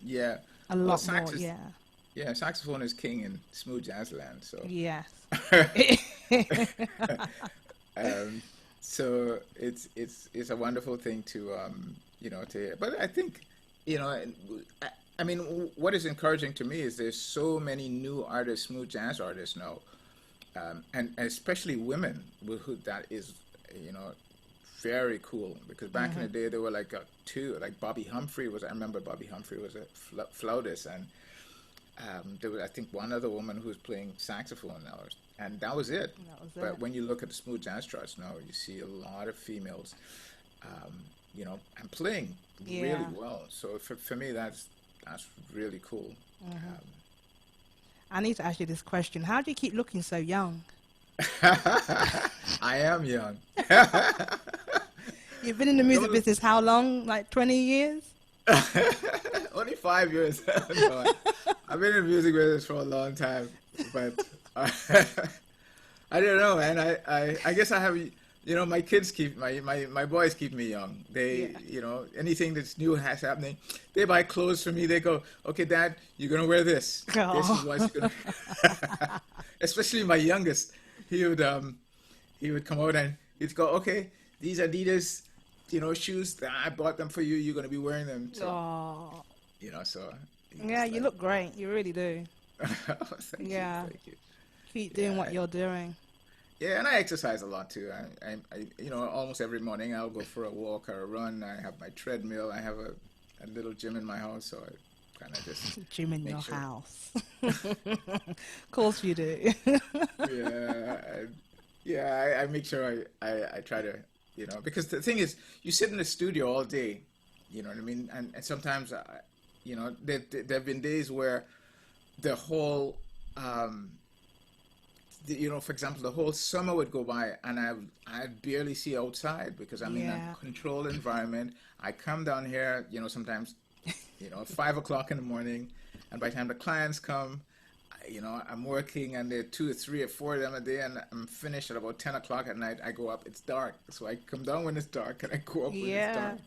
yeah. a Well, lot sax more, is- yeah. Yeah, saxophone is king in smooth jazz land. So Yes. so it's a wonderful thing to you know, to hear. But I think, you know, I mean, what is encouraging to me is there's so many new artists, smooth jazz artists now, and especially women, who that is, you know, very cool. Because back in the day, there were like two, like Bobby Humphrey was. I remember Bobby Humphrey was a flautist, and there was, I think, one other woman who was playing saxophone now, and that was it. That was But it. when you look at the smooth jazz charts now, you see a lot of females, you know, and playing really Yeah. well. So for me, that's really cool. I need to ask you this question. How do you keep looking so young? I am young. You've been in the music Don't- business how long? Like 20 years? Only 5 years. No, I've been in the music business for a long time, but I don't know, man. I guess I have, you know, my kids keep my boys keep me young. They, you know, anything that's new has happening, they buy clothes for me. They go, "Okay, Dad, you're gonna wear this. This is what you're gonna." Especially my youngest, he would come out and he'd go, "Okay, these Adidas, you know, shoes that I bought them for you. You're gonna be wearing them." So, Oh, you know, so yeah, you look great. You really do. Thank Yeah. you, thank you. Keep doing what Yeah. you're doing. Yeah, and I exercise a lot too. I you know, almost every morning I'll go for a walk or a run. I have my treadmill. I have a little gym in my house, so I kind of just Gym in make your sure. house. Of course you do. I make sure I try to, because the thing is, you sit in the studio all day, you know what I mean? And sometimes, there have been days where the whole, for example, the whole summer would go by and I'd barely see outside because I'm in Yeah. a controlled environment. I come down here, sometimes, 5 o'clock in the morning, and by the time the clients come, I'm working, and there are 2 or 3 or 4 of them a day, and I'm finished at about 10 o'clock at night. I go up, it's dark, so I come down when it's dark, and I go up when it's Yeah. dark.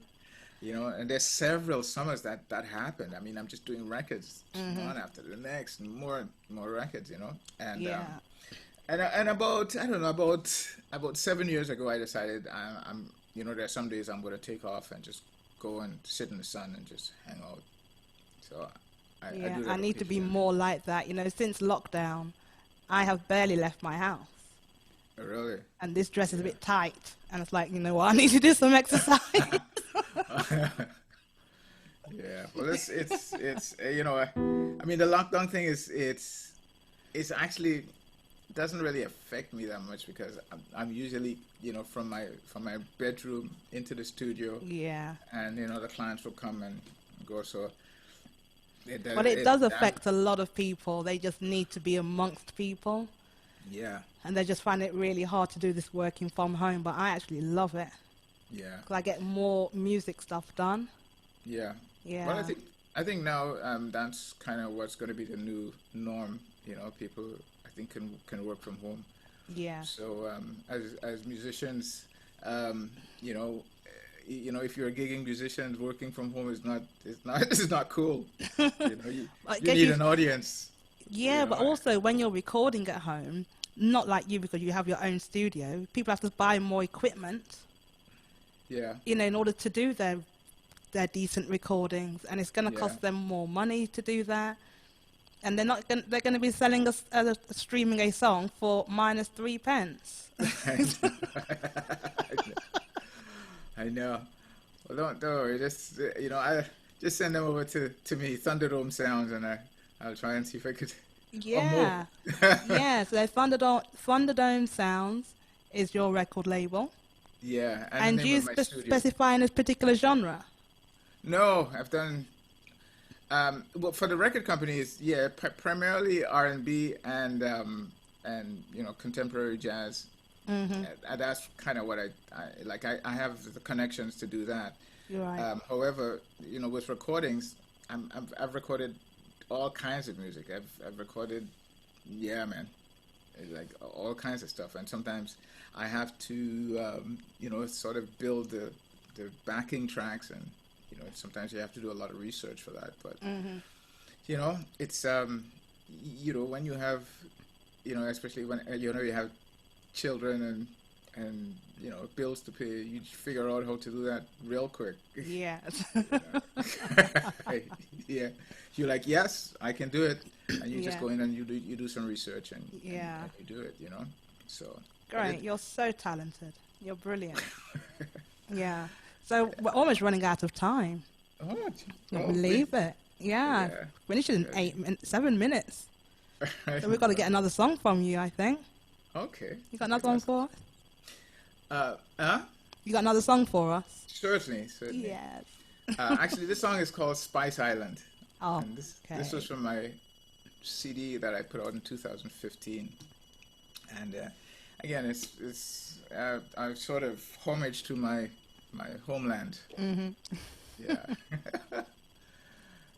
And there's several summers that happened. I mean, I'm just doing records, one after the next, and more records, and Yeah. and about, I don't know, about 7 years ago, I decided I'm there are some days I'm going to take off and just go and sit in the sun and just hang out. So I Yeah, do that I need to be occasionally. more like that. Since lockdown, I have barely left my house. Really? And this dress is a bit tight. And it's like, you know what, I need to do some exercise. Yeah. Well, it's I mean, the lockdown thing is it's actually doesn't really affect me that much because I'm usually from my bedroom into the studio, Yeah. and the clients will come and go. So But it does affect a lot of people. They just need to be amongst people. Yeah. And they just find it really hard to do this working from home. But I actually love it. Yeah. Because I get more music stuff done. Yeah. Yeah. Well, I think now that's kind of what's going to be the new norm. People I think can work from home. Yeah. So as musicians, if you're a gigging musician, working from home is not is not cool. You I you guess need you- an audience. Yeah, but also when you're recording at home, not like you because you have your own studio, people have to buy more equipment, Yeah. in order to do their decent recordings, and it's going to Yeah. cost them more money to do that. And they're going to be selling streaming a song for -3 pence. I know. Well, don't worry. Just I just send them over to me, Thunderdome Sounds, and I'll try and see if I could. Yeah. Yeah, so Thunderdome Sounds is your record label. Yeah. And the do name you of my studio. specify in a particular genre? No, I've done. Well, for the record companies, yeah, primarily R&B and contemporary jazz. Mm-hmm. That's kind of what I like. I have the connections to do that. You're right. However, with recordings, I've recorded all kinds of music. I've recorded, yeah, man, like all kinds of stuff. And sometimes I have to, sort of build the backing tracks, and sometimes you have to do a lot of research for that. But it's when you have, especially when you have children and bills to pay, you figure out how to do that real quick. Yes. Yeah, you're like, yes, I can do it, and you just Yeah. go in and you do some research and Yeah. and you do it, So Great. You're so talented. You're brilliant. Yeah. So we're almost running out of time. Oh, Can't believe it. Yeah. Yeah. Finished in Yeah. 7 minutes. So we've got to get another song from you, I think. Okay. You got another one for us? Huh? You got another song for us? Certainly. Yes. Actually, this song is called Spice Island. Oh, And this okay. was from my CD that I put out in 2015. And again, it's a sort of homage to my homeland. Mm-hmm. Yeah.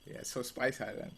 Yeah, so Spice Island.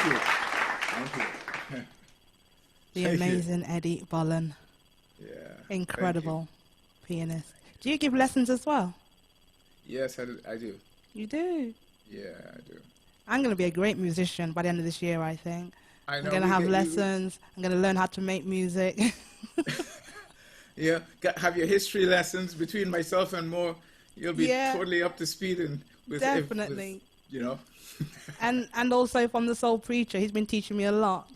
Thank you. Thank you. The Thank you. amazing Eddie Bullen. Yeah. Incredible pianist. Do you give lessons as well? Yes, I do. You do. Yeah, I do. I'm going to be a great musician by the end of this year, I think. I I'm know. going to we have get you- lessons. I'm going to learn how to make music. Yeah, have your history lessons between myself and Mo. You'll be Yeah. totally up to speed and with Definitely. you know. and also from the Soul Preacher. He's been teaching me a lot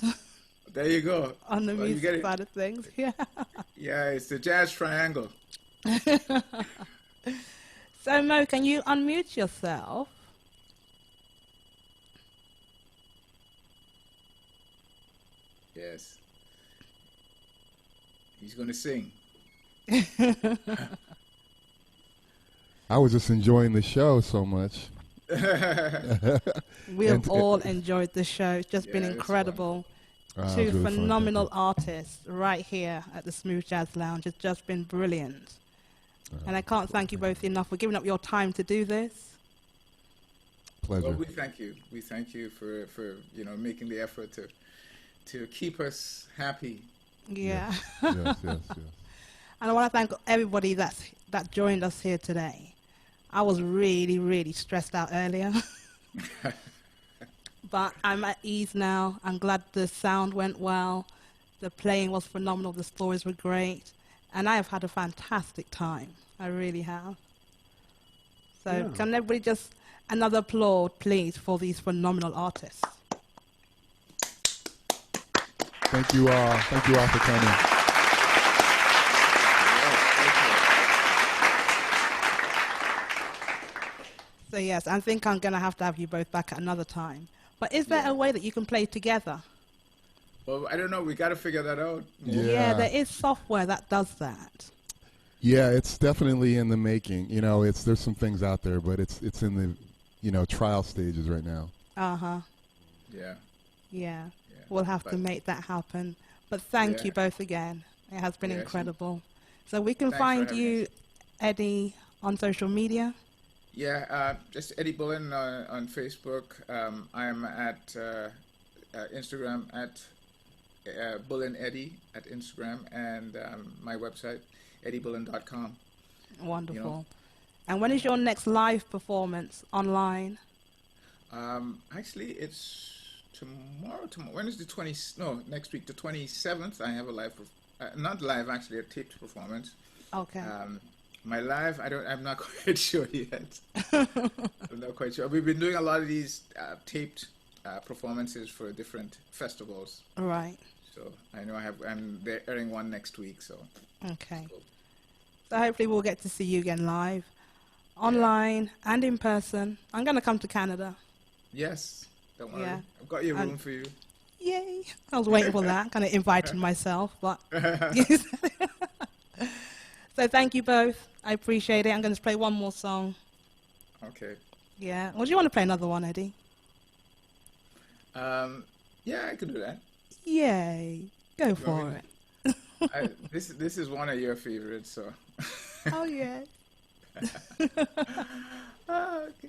There you go. on the Well, you get music it. side of things. Yeah. Yeah, it's the jazz triangle. So, Mo, can you unmute yourself? Yes. He's going to sing. I was just enjoying the show so much. We have And- all enjoyed the show. It's just been Yeah, it's incredible. It was Two really fun, thank phenomenal you. artists right here at the Smooth Jazz Lounge. It's just been brilliant. And I can't thank you both enough for giving up your time to do this. Pleasure. Well, we thank you. We thank you for making the effort to keep us happy. Yeah. Yes, yes, yes. And I want to thank everybody that joined us here today. I was really, really stressed out earlier. But I'm at ease now. I'm glad the sound went well. The playing was phenomenal. The stories were great. And I have had a fantastic time. I really have. So Yeah. can everybody just another applaud, please, for these phenomenal artists. Thank you all. Thank you all for coming. So yes, I think I'm going to have you both back at another time. But is there Yeah. a way that you can play together? Well, I don't know. We got to figure that out. Yeah. There is software that does that. Yeah, it's definitely in the making. You know, there's some things out there, but it's in the trial stages right now. Uh-huh. Yeah. Yeah. Yeah. We'll have to But- make that happen. But thank Yeah. you both again. It has been Yes. incredible. So we can Thanks for find having you, us. Eddie, on social media. Yeah, just Eddie Bullen on Facebook. I am at Instagram at Bullen Eddie at Instagram, and my website, eddiebullen.com. Wonderful. And when is your next live performance online? Actually, it's tomorrow. When is the 20? No, next week, the 27th. I have a live, not live, actually, a taped performance. Okay. My live, I'm not quite sure yet. I'm not quite sure. We've been doing a lot of these taped performances for different festivals. Right. So I know they're airing one next week. So Okay. So hopefully we'll get to see you again live, online and in person. I'm going to come to Canada. yes, don't worry. Yeah. I've got your And- room for you. Yay. I was waiting for that. Kind of invited myself, but so thank you both. I appreciate it. I'm going to play one more song. Okay. Yeah. Or do you want to play another one, Eddie? Yeah, I could do that. Yay. Go for me it. This is one of your favorites, so. Oh, yeah. Okay.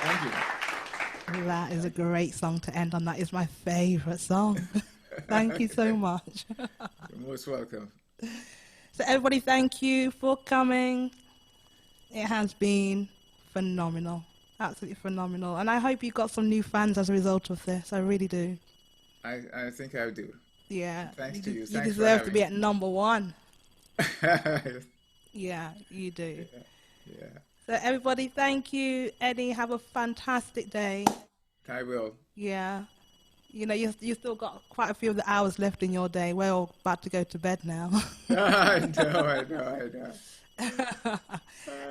Thank you. That is a great song to end on. That is my favorite song. Thank you so much. You're most welcome. So everybody, thank you for coming. It has been phenomenal, absolutely phenomenal. And I hope you got some new fans as a result of this. I really do. I think I do. Yeah. Thanks to you. You Thanks for deserve to be having at number one. me. Yeah, you do. Yeah, So everybody, thank you. Eddie, have a fantastic day. I will. Yeah. You know, you still got quite a few of the hours left in your day. We're all about to go to bed now. I know.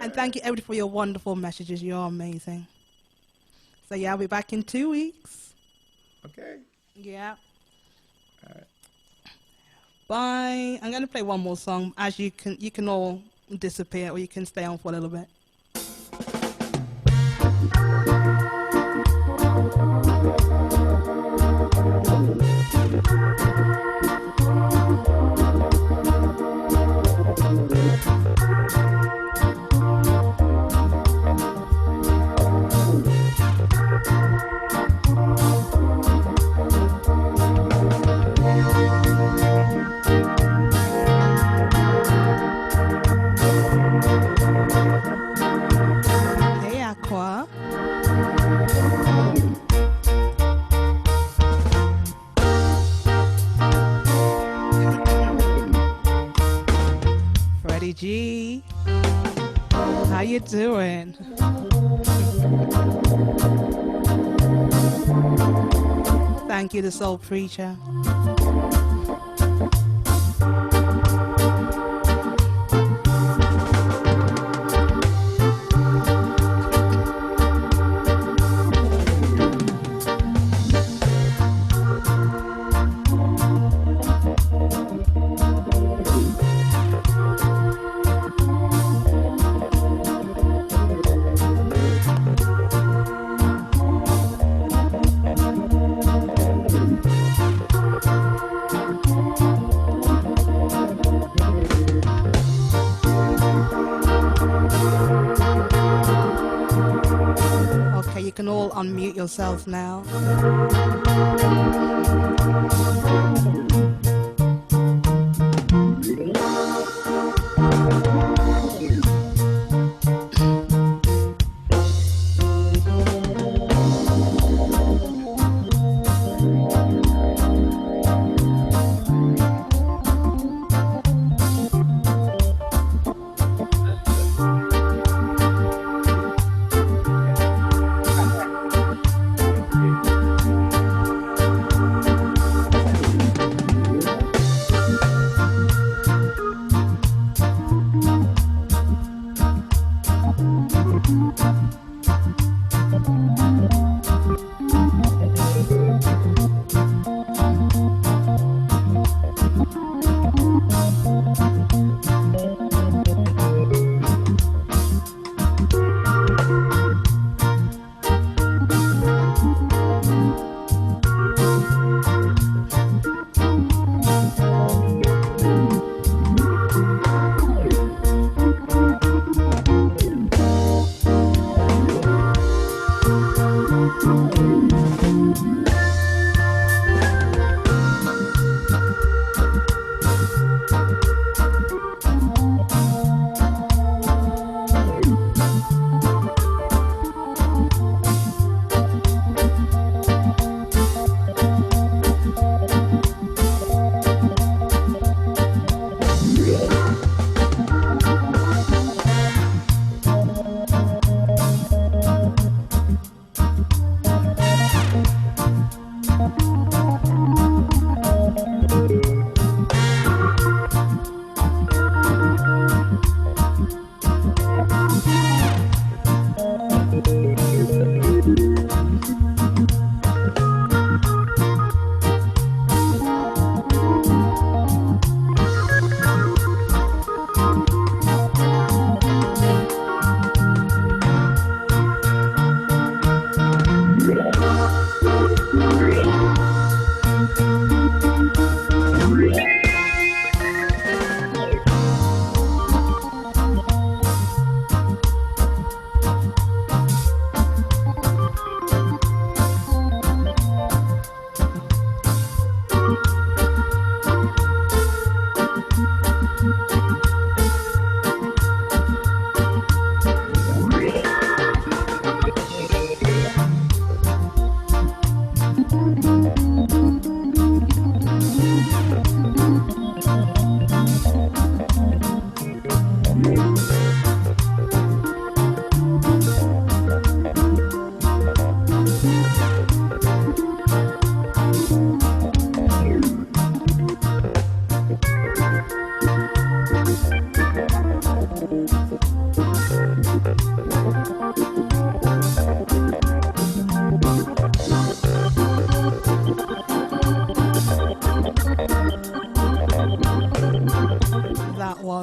And thank you, everybody, for your wonderful messages. You're amazing. So, yeah, I'll be back in 2 weeks. Okay. Yeah. All right. Bye. I'm going to play one more song. As you can all disappear, or you can stay on for a little bit. Hey, Aqua. Freddie G. How you doing? Thank you, the Soul Preacher. Okay, you can all unmute yourselves now.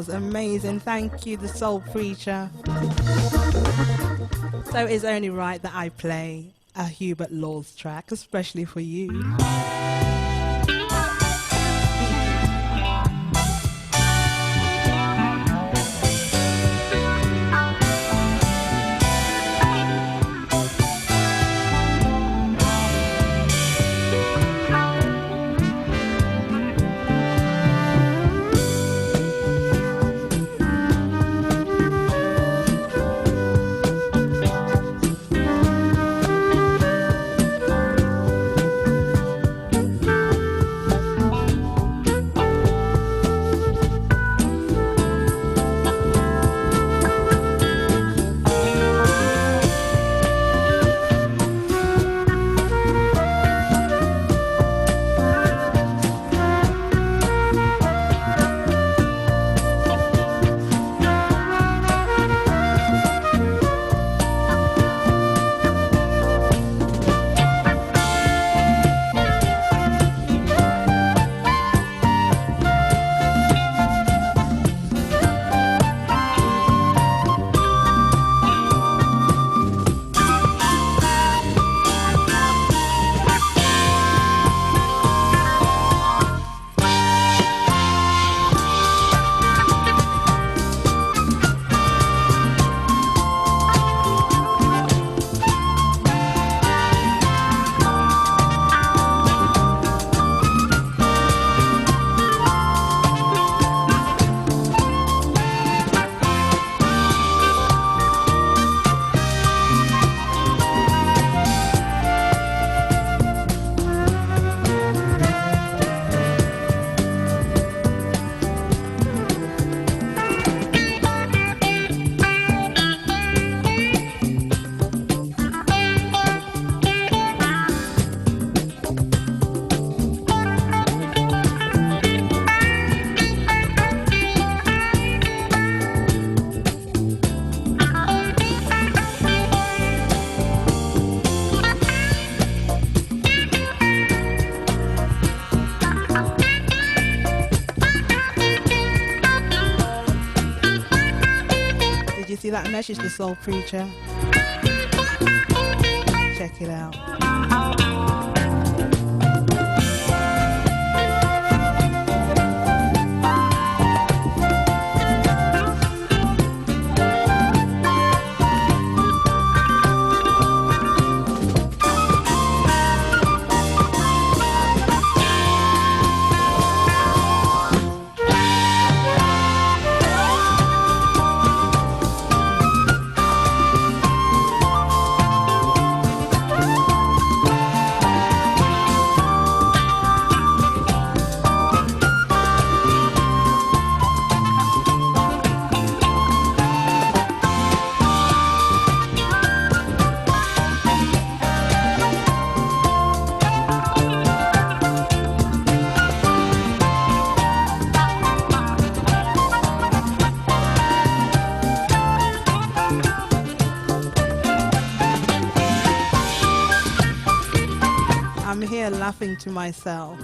was amazing. Thank you, the Soul Preacher. So it's only right that I play a Hubert Laws track, especially for you. See that message, the Soul Preacher? Check it out. I'm here laughing to myself.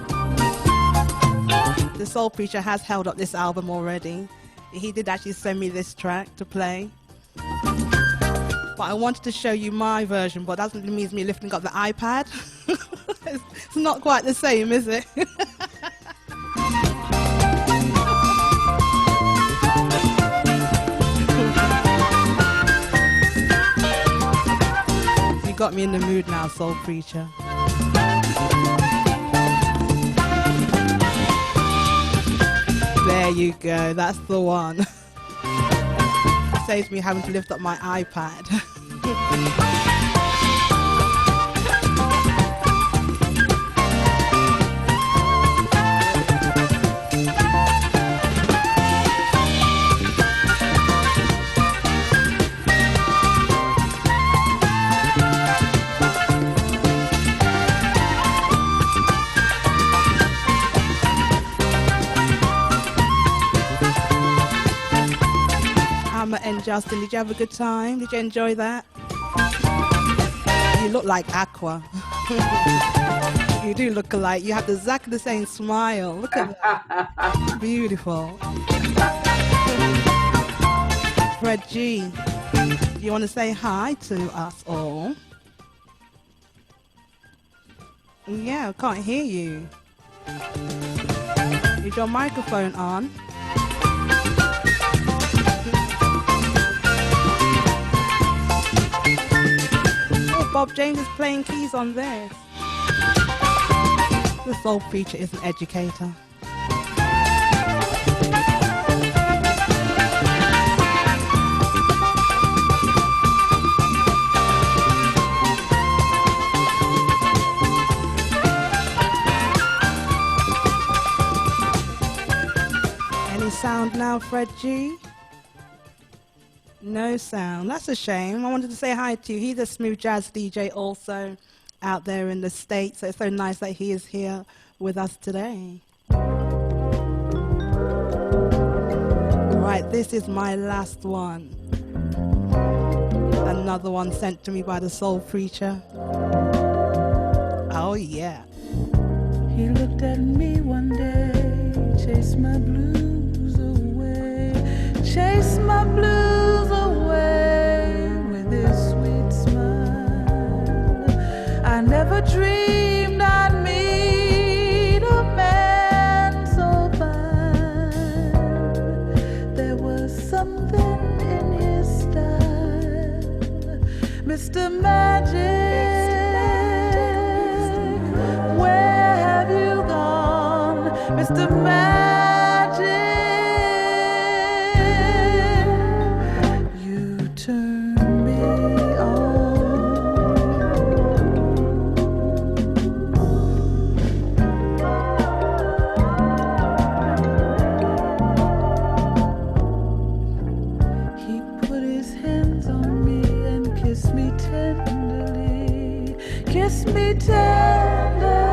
The Soul Preacher has held up this album already. He did actually send me this track to play. But I wanted to show you my version, but that means me lifting up the iPad. It's not quite the same, is it? You got me in the mood now, Soul Preacher. There you go, that's the one. Saves me having to lift up my iPad. And Justin, did you have a good time? Did you enjoy that? You look like Aqua. You do look alike. You have exactly the same smile. Look at that. Beautiful. Fred G. Do you want to say hi to us all? Yeah, I can't hear you. Is your microphone on? Oh, Bob James is playing keys on this. The soul preacher is an educator. Any sound now, Fred G? No sound. That's a shame. I wanted to say hi to you. He's a smooth jazz DJ also out there in the States. So it's so nice that he is here with us today. Right, this is my last one. Another one sent to me by the soul preacher. Oh yeah. He looked at me one day, chased my blues away, chased my blues away with his sweet smile. I never dreamed I'd meet a man so fine. There was something in his style, Mr. Magic. Where have you gone, Mr. Magic? You turn me on. He put his hands on me and kissed me tenderly, kissed me tenderly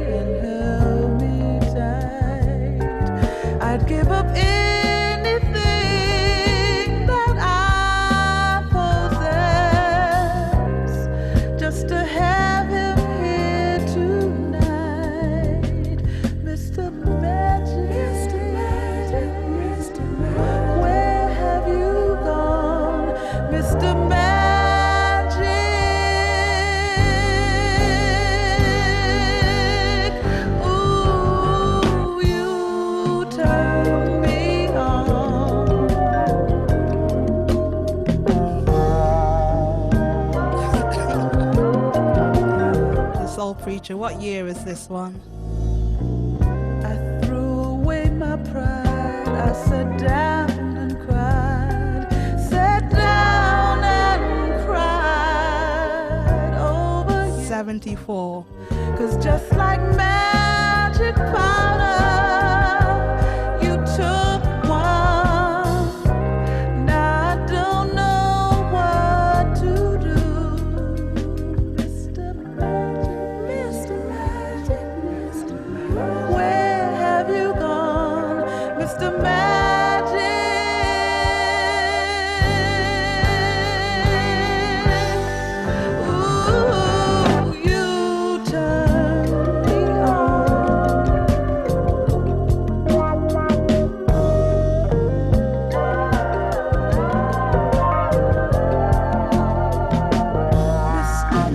and held me tight. I'd give up anything that I possess just to have him here tonight. Mr. Magic, Mr. Magic, Mr. Magic. Where have you gone, Mr. Magic? Ooh, you turn me on. The soul preacher. What year is this one? I threw away my pride. I sat down and cried, sat down and cried over you. 74. 'Cause just like magic powder, you took one. Now I don't know what to do. Mr. Magic, Mr. Magic, Mr. Magic. Where have you gone, Mr. Magic? Ooh, you turn me on. Mr.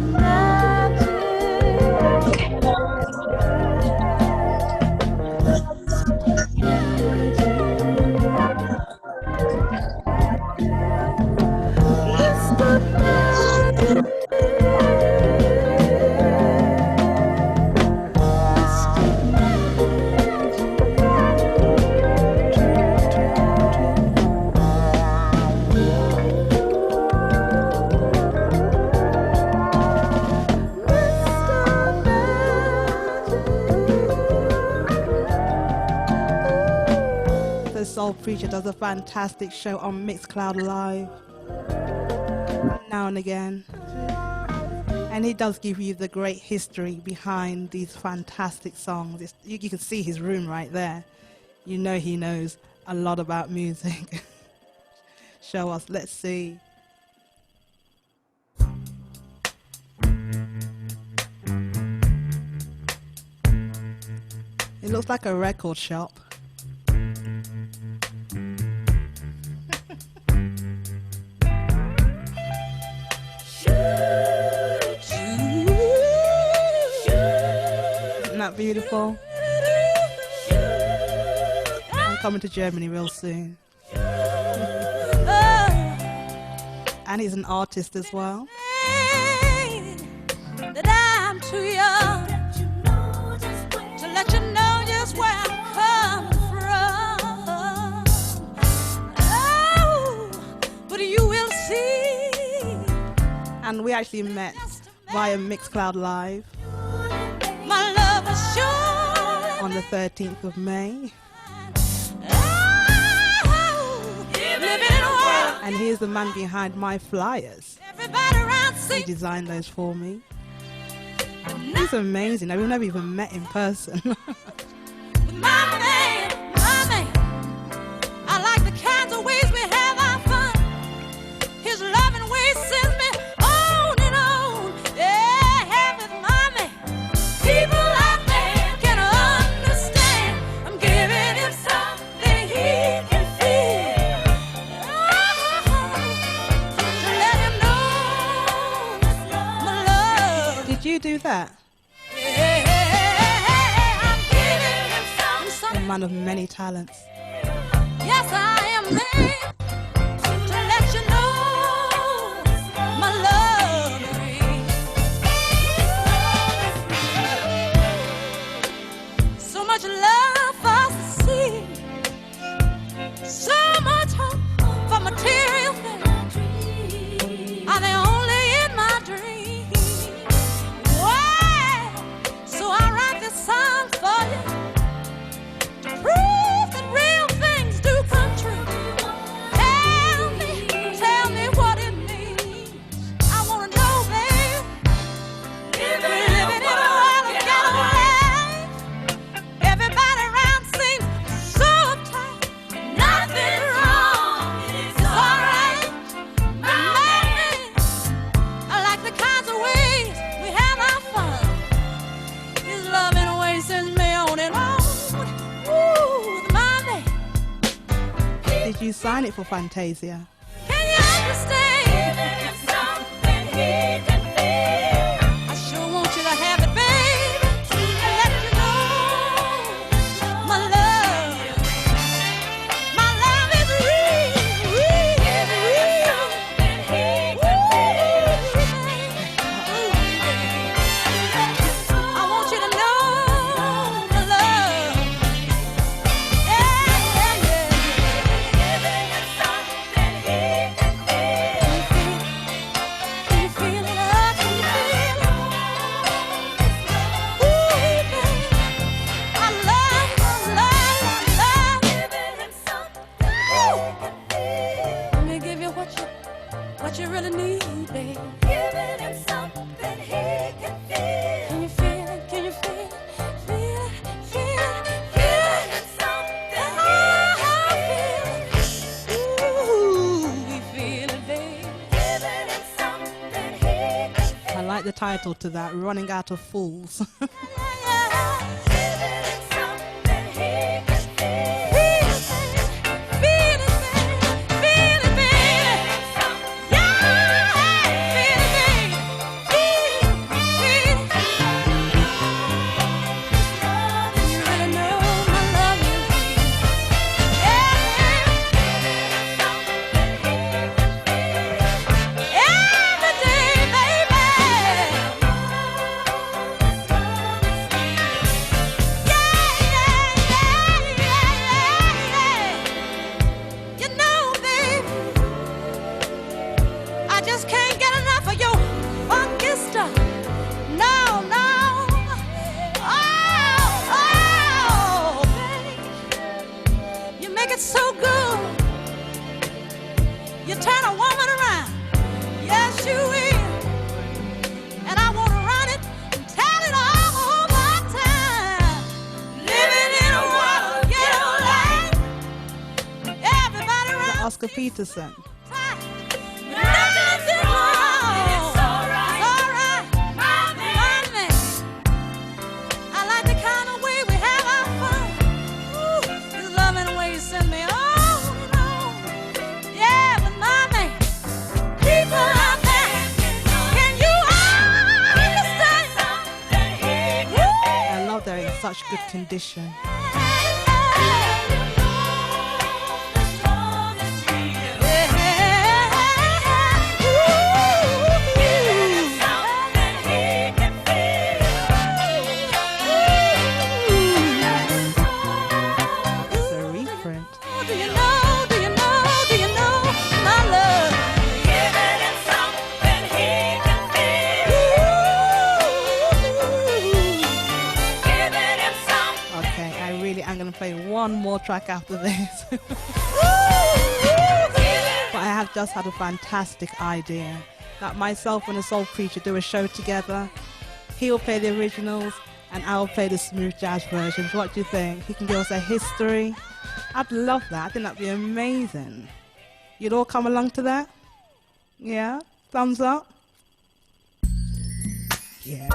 The soul preacher does a fantastic show on Mixcloud Live now and again. And he does give you the great history behind these fantastic songs. You can see his room right there. You know he knows a lot about music. Show us, let's see. It looks like a record shop. that beautiful? I'm coming to Germany real soon. And he's an artist as well. That I'm too young to let you know just where I'm coming from. Oh, but you will see. And we actually met via Mixcloud Live My love is sure on the 13th of May. living in a world. And here's the man behind my flyers. Everybody around He sing. designed those for me. He's amazing. I've never even met in person. My man, I like the kinds of ways we have our fun. His loving ways send me on and on. Yeah, with my man, people out there can understand. I'm giving him something he can feel. To let him know my love. Did you do that? I'm giving him A man of many talents. Yes, I am made to let you know my love is real. So much love for us to see, so much hope for material things. Are they only in my dreams? Why? So I write this song for you. Prove that real things do come true. Tell me what it means. I wanna know, babe. We're living in a world of ghetto life. Everybody around seems so uptight. Nothing's wrong. It's alright. I like the kinds of ways we have our fun. His loving ways sends me on and on. Did you sign it for Fantasia? Can you understand? Giving him something he can feel. I sure want you to have it, baby. And let you know my love is real. Giving him something he can feel. I want you to know my love. Yeah, yeah, yeah. Giving him something he can feel. Can you feel it? Can you feel it? Ooh, baby, I love. Giving him something he can feel. Let me give you what you really need, baby. Giving him something he can feel. Can you feel it? Can you feel it? Feel it? Feel it? Feel it? Something he can feel. Ooh, we feel it, baby. Giving him something he can feel. I like the title to that, Running Out of Fools. Giving him something he can feel. Feel it, baby. Feel it, baby. Yeah, feel it, baby. Feel it. You really know my love is real. Yeah, every day, baby. You know, baby, I just can't get enough of your funky stuff. No, no. Oh, baby, you make it so good. You turn a woman around. Yes, you will. And I want to run it and tell it all my time. Living in a world of ghetto life. Everybody around. Oscar Peterson. Nothing's wrong. It's alright. My man. I like the kind of way we have our fun. Ooh, his loving ways send me on and on. Yeah, but my man, people out there, can you understand? I love their such good condition. It's a reprint. Do you know, do you know, do you know my love? Giving him something he can feel. Giving him something. Okay, I really am going to play one more track after this. But I have just had a fantastic idea that myself and the Soul Preacher do a show together. He'll play the originals and I'll play the smooth jazz versions. What do you think? He can give us a history. I'd love that. I think that'd be amazing. You'd all come along to that? Yeah? Thumbs up? Yeah.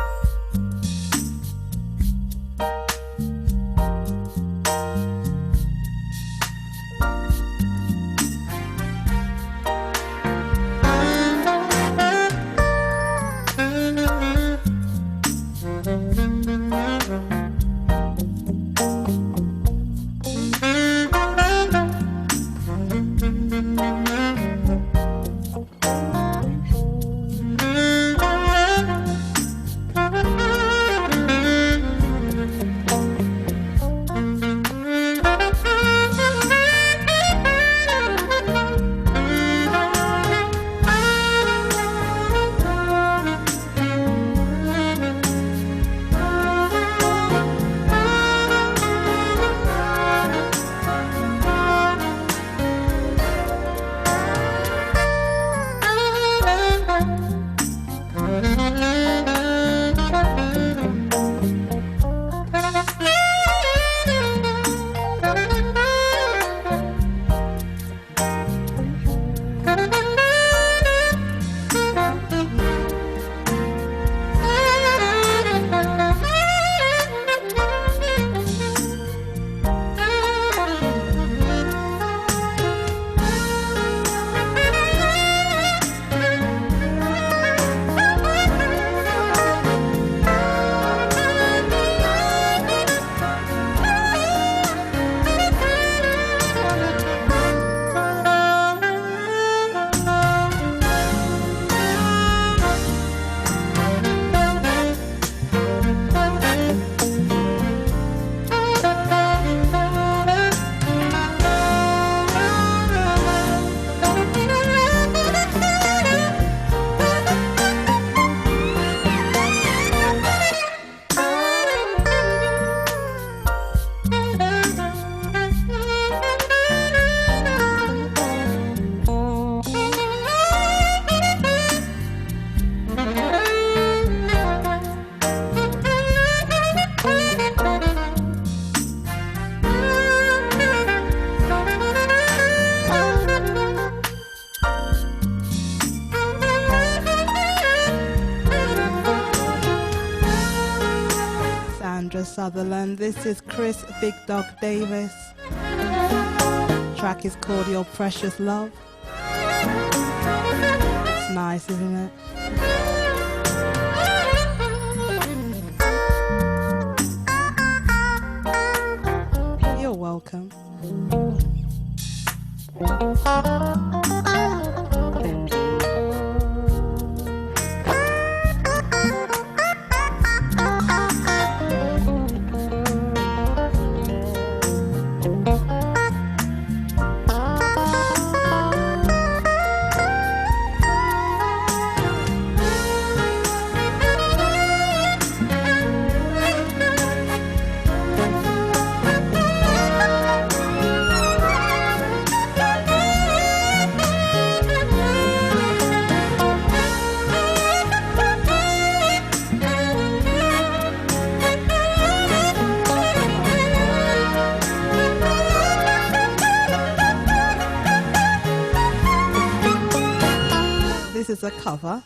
Sutherland. This is Chris Big Dog Davis. Track is called Your Precious Love. It's nice, isn't it? You're welcome. This is a cover.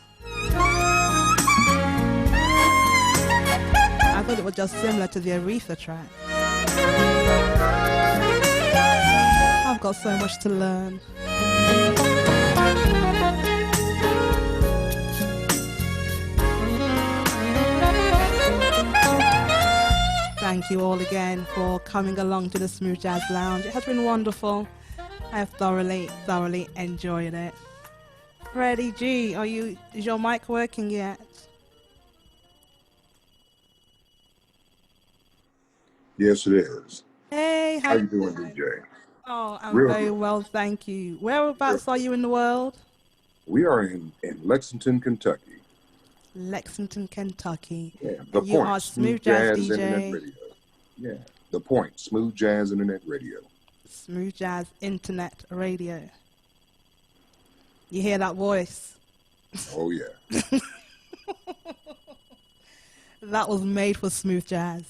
I thought it was just similar to the Aretha track. I've got so much to learn. thank you all again for coming along to the Smooth Jazz Lounge. It has been wonderful. I have thoroughly enjoyed it. Freddie G, is your mic working yet? Yes, it is. Hey, How you doing, DJ? Oh, I'm Real very good. well, thank you. Whereabouts are you in the world? We are in Lexington, Kentucky. Lexington, Kentucky. Yeah, The And you Point, are Smooth Jazz Internet DJ. Radio. Yeah, The Point, Smooth Jazz Internet Radio. Smooth Jazz Internet Radio. You hear that voice? Oh, yeah. That was made for smooth jazz.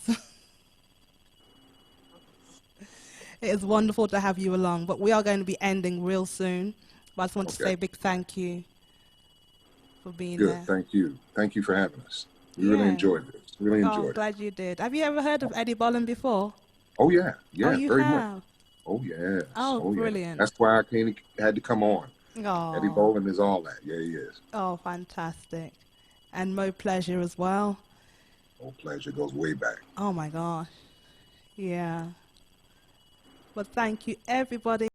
It is wonderful to have you along, but we are going to be ending real soon. But I just want to say a big thank you for being Good, there. thank you. Thank you for having us. We really enjoyed this. Really enjoyed it. Glad you did. Have you ever heard of Eddie Bullen before? Oh, yeah. Yeah, you very have? much. Oh, yes. Oh, yeah. brilliant. That's why I had to come on. Oh. Eddie Bolin is all that. Yeah, he is. Oh, fantastic. And Mo Pleasure as well. Oh, Pleasure goes way back. Oh, my gosh. Yeah. But thank you, everybody.